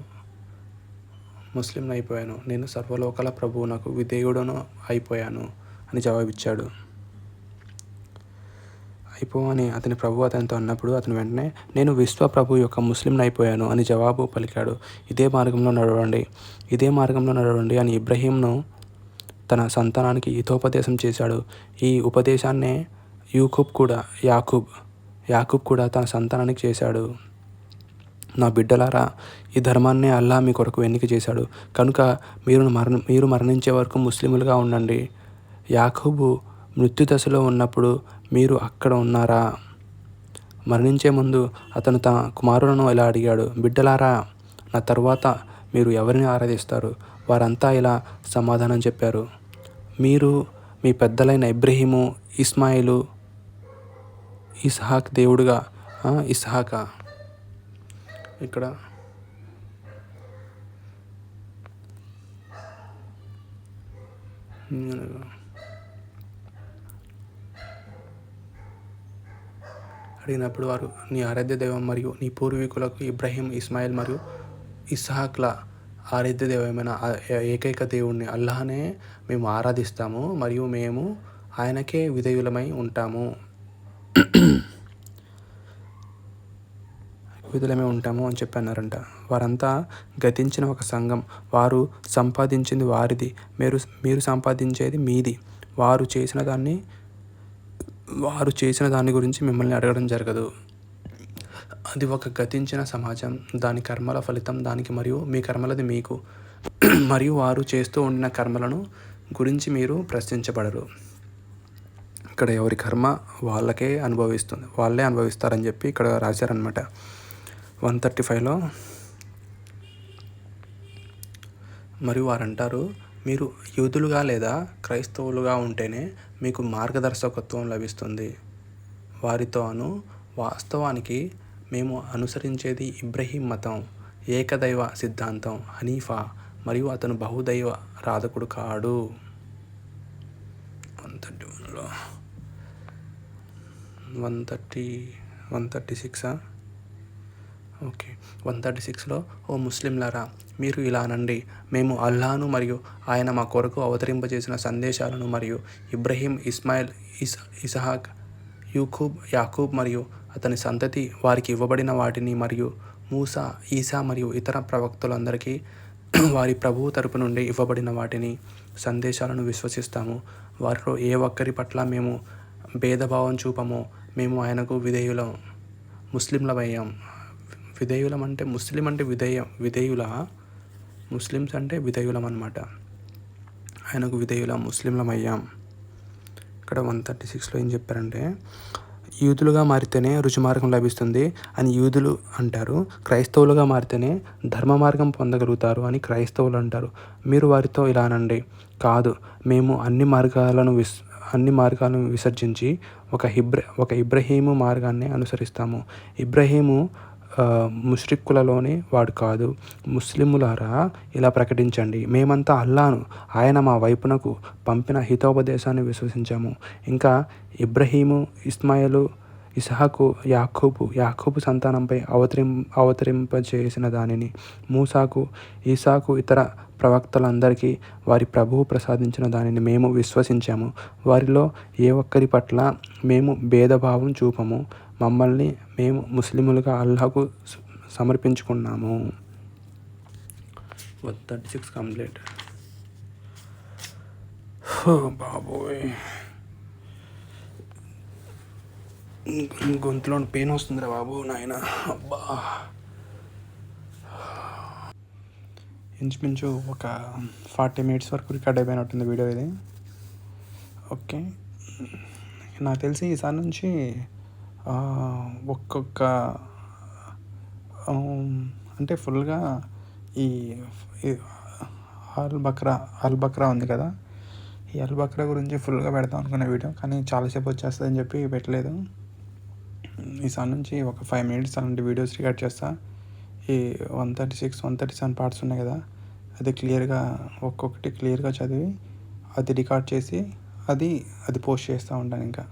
ముస్లింను అయిపోయాను. నేను సర్వలోకాల ప్రభువునకు విధేయుడను అయిపోయాను అని జవాబిచ్చాడు. అని అతని ప్రభు అతనితో అన్నప్పుడు అతను వెంటనే, నేను విశ్వ ప్రభు యొక్క ముస్లింను అయిపోయాను అని జవాబు పలికాడు. ఇదే మార్గంలో నడవండి అని ఇబ్రహీంను తన సంతానానికి హితోపదేశం చేశాడు. ఈ ఉపదేశాన్నే యాకూబ్ కూడా తన సంతానానికి చేశాడు. నా బిడ్డలారా, ఈ ధర్మాన్నే అల్లా మీ కొరకు ఎన్నిక చేశాడు. కనుక మీరు మరణించే వరకు ముస్లిములుగా ఉండండి. యాకూబు మృత్యు దశలో ఉన్నప్పుడు మీరు అక్కడ ఉన్నారా? మరణించే ముందు అతను తన కుమారులను ఇలా అడిగాడు, బిడ్డలారా, నా తరువాత మీరు ఎవరిని ఆరాధిస్తారు? వారంతా ఇలా సమాధానం చెప్పారు, మీరు మీ పెద్దలైన ఇబ్రహీము, ఇస్మాయిలు, ఇస్హాక్ దేవుడుగా. ఇస్హాకా ఇక్కడ అడిగినప్పుడు వారు, నీ ఆరాధ్య దైవం మరియు నీ పూర్వీకులకు ఇబ్రాహీం, ఇస్మాయిల్ మరియు ఇస్హాక్ల ఆరాధ్య దైవమైన ఏకైక దేవుణ్ణి అల్లాహనే మేము ఆరాధిస్తాము మరియు మేము ఆయనకే విధేయులమై ఉంటాము అని చెప్పి అన్నారంట. వారంతా గతించిన ఒక సంఘం. వారు సంపాదించింది వారిది, మీరు సంపాదించేది మీది. వారు చేసిన దాని గురించి మిమ్మల్ని అడగడం జరగదు. అది ఒక గతించిన సమాజం. దాని కర్మల ఫలితం దానికి మరియు మీ కర్మలది మీకు. మరియు వారు చేస్తూ ఉండిన కర్మలను గురించి మీరు ప్రశ్నించబడరు. ఇక్కడ ఎవరి కర్మ వాళ్ళే అనుభవిస్తారని చెప్పి ఇక్కడ రాశారనమాట. 135లో మరియు వారు అంటారు, మీరు యూదులుగా లేదా క్రైస్తవులుగా ఉంటేనే మీకు మార్గదర్శకత్వం లభిస్తుంది. వారితోను వాస్తవానికి మేము అనుసరించేది ఇబ్రాహీం మతం, ఏకదైవ సిద్ధాంతం, హనీఫా మరియు అతను బహుదైవ రాధకుడు కాడు. 131లో 136 ఓకే 136లో, ఓ ముస్లింలారా, మీరు ఇలా అనండి, మేము అల్లాహను మరియు ఆయన మా కొరకు అవతరింపజేసిన సందేశాలను మరియు ఇబ్రాహీం, ఇస్మాయిల్, ఇస్హాక్, యాకూబ్ మరియు అతని సంతతి వారికి ఇవ్వబడిన వాటిని మరియు మూసా, ఈసా మరియు ఇతర ప్రవక్తలందరికీ వారి ప్రభువు తరపు నుండి ఇవ్వబడిన వాటిని సందేశాలను విశ్వసిస్తాము. వారిలో ఏ ఒక్కరి పట్ల మేము భేదభావం చూపమో మేము ఆయనకు ముస్లింలమయ్యాం. విధేయులం అంటే ముస్లిం అంటే విధేయుల, ముస్లిమ్స్ అంటే విధేయులం అన్నమాట. ఆయనకు ముస్లింలమయ్యాం. ఇక్కడ 136లో ఏం చెప్పారంటే, యూదులుగా మారితేనే రుచిమార్గం లభిస్తుంది అని యూదులు అంటారు. క్రైస్తవులుగా మారితేనే ధర్మ మార్గం పొందగలుగుతారు అని క్రైస్తవులు అంటారు. మీరు వారితో ఇలా అనండి, కాదు, మేము అన్ని మార్గాలను విసర్జించి ఒక ఇబ్రాహీము మార్గాన్ని అనుసరిస్తాము. ఇబ్రాహీము ముష్రిక్కులలోని వాడు కాదు. ముస్లిములారా, ఇలా ప్రకటించండి, మేమంతా అల్లాను ఆయన మా వైపునకు పంపిన హితోపదేశాన్ని విశ్వసించాము. ఇంకా ఇబ్రాహీము, ఇస్మాయిలు, ఇస్హాకు, యాకూబు సంతానంపై అవతరింపచేసిన దానిని, మూసాకు, ఈసాకు, ఇతర ప్రవక్తలందరికీ వారి ప్రభువు ప్రసాదించిన దానిని మేము విశ్వసించాము. వారిలో ఏ ఒక్కరి పట్ల మేము భేదభావం చూపము. మమ్మల్ని మేము ముస్లిములుగా అల్లాహకు సమర్పించుకున్నాము. 136 కంప్లీట్. బాబోయ్, గొంతులో పెయిన్ వస్తుందిరా బాబు నాయన. అబ్బా, ఇంచుమించు ఒక 40 minutes వరకు రికార్డ్ అయిపోయినట్టుంది వీడియో ఇది. ఓకే, నాకు తెలిసి ఈసారి నుంచి ఒక్కొక్క అంటే ఫుల్గా ఈ అల్ బక్రా ఉంది కదా, ఈ అల్ బక్రా గురించి ఫుల్గా పెడతాం అనుకున్న వీడియో, కానీ చాలాసేపు వచ్చేస్తుందని చెప్పి పెట్టలేదు. ఈసారి నుంచి ఒక 5 minutes అలాంటి వీడియోస్ రికార్డ్ చేస్తా. ఈ 136, 137 పార్ట్స్ ఉన్నాయి కదా, అది ఒక్కొక్కటి క్లియర్గా చదివి అది రికార్డ్ చేసి అది పోస్ట్ చేస్తూ ఉంటాను. ఇంకా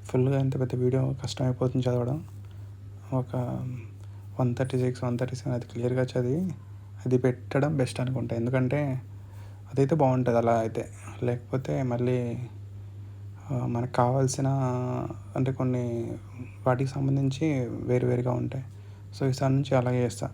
ఫుల్గా ఇంత పెద్ద వీడియో కష్టమైపోతుంది చదవడం. ఒక 136, 137 అది క్లియర్గా చదివి అది పెట్టడం బెస్ట్ అనుకుంటా. ఎందుకంటే అదైతే బాగుంటుంది అలా అయితే. లేకపోతే మళ్ళీ మనకు కావాల్సిన అంటే కొన్ని వాటికి సంబంధించి వేరుగా ఉంటాయి. సో ఈసారి నుంచి అలాగే చేస్తా.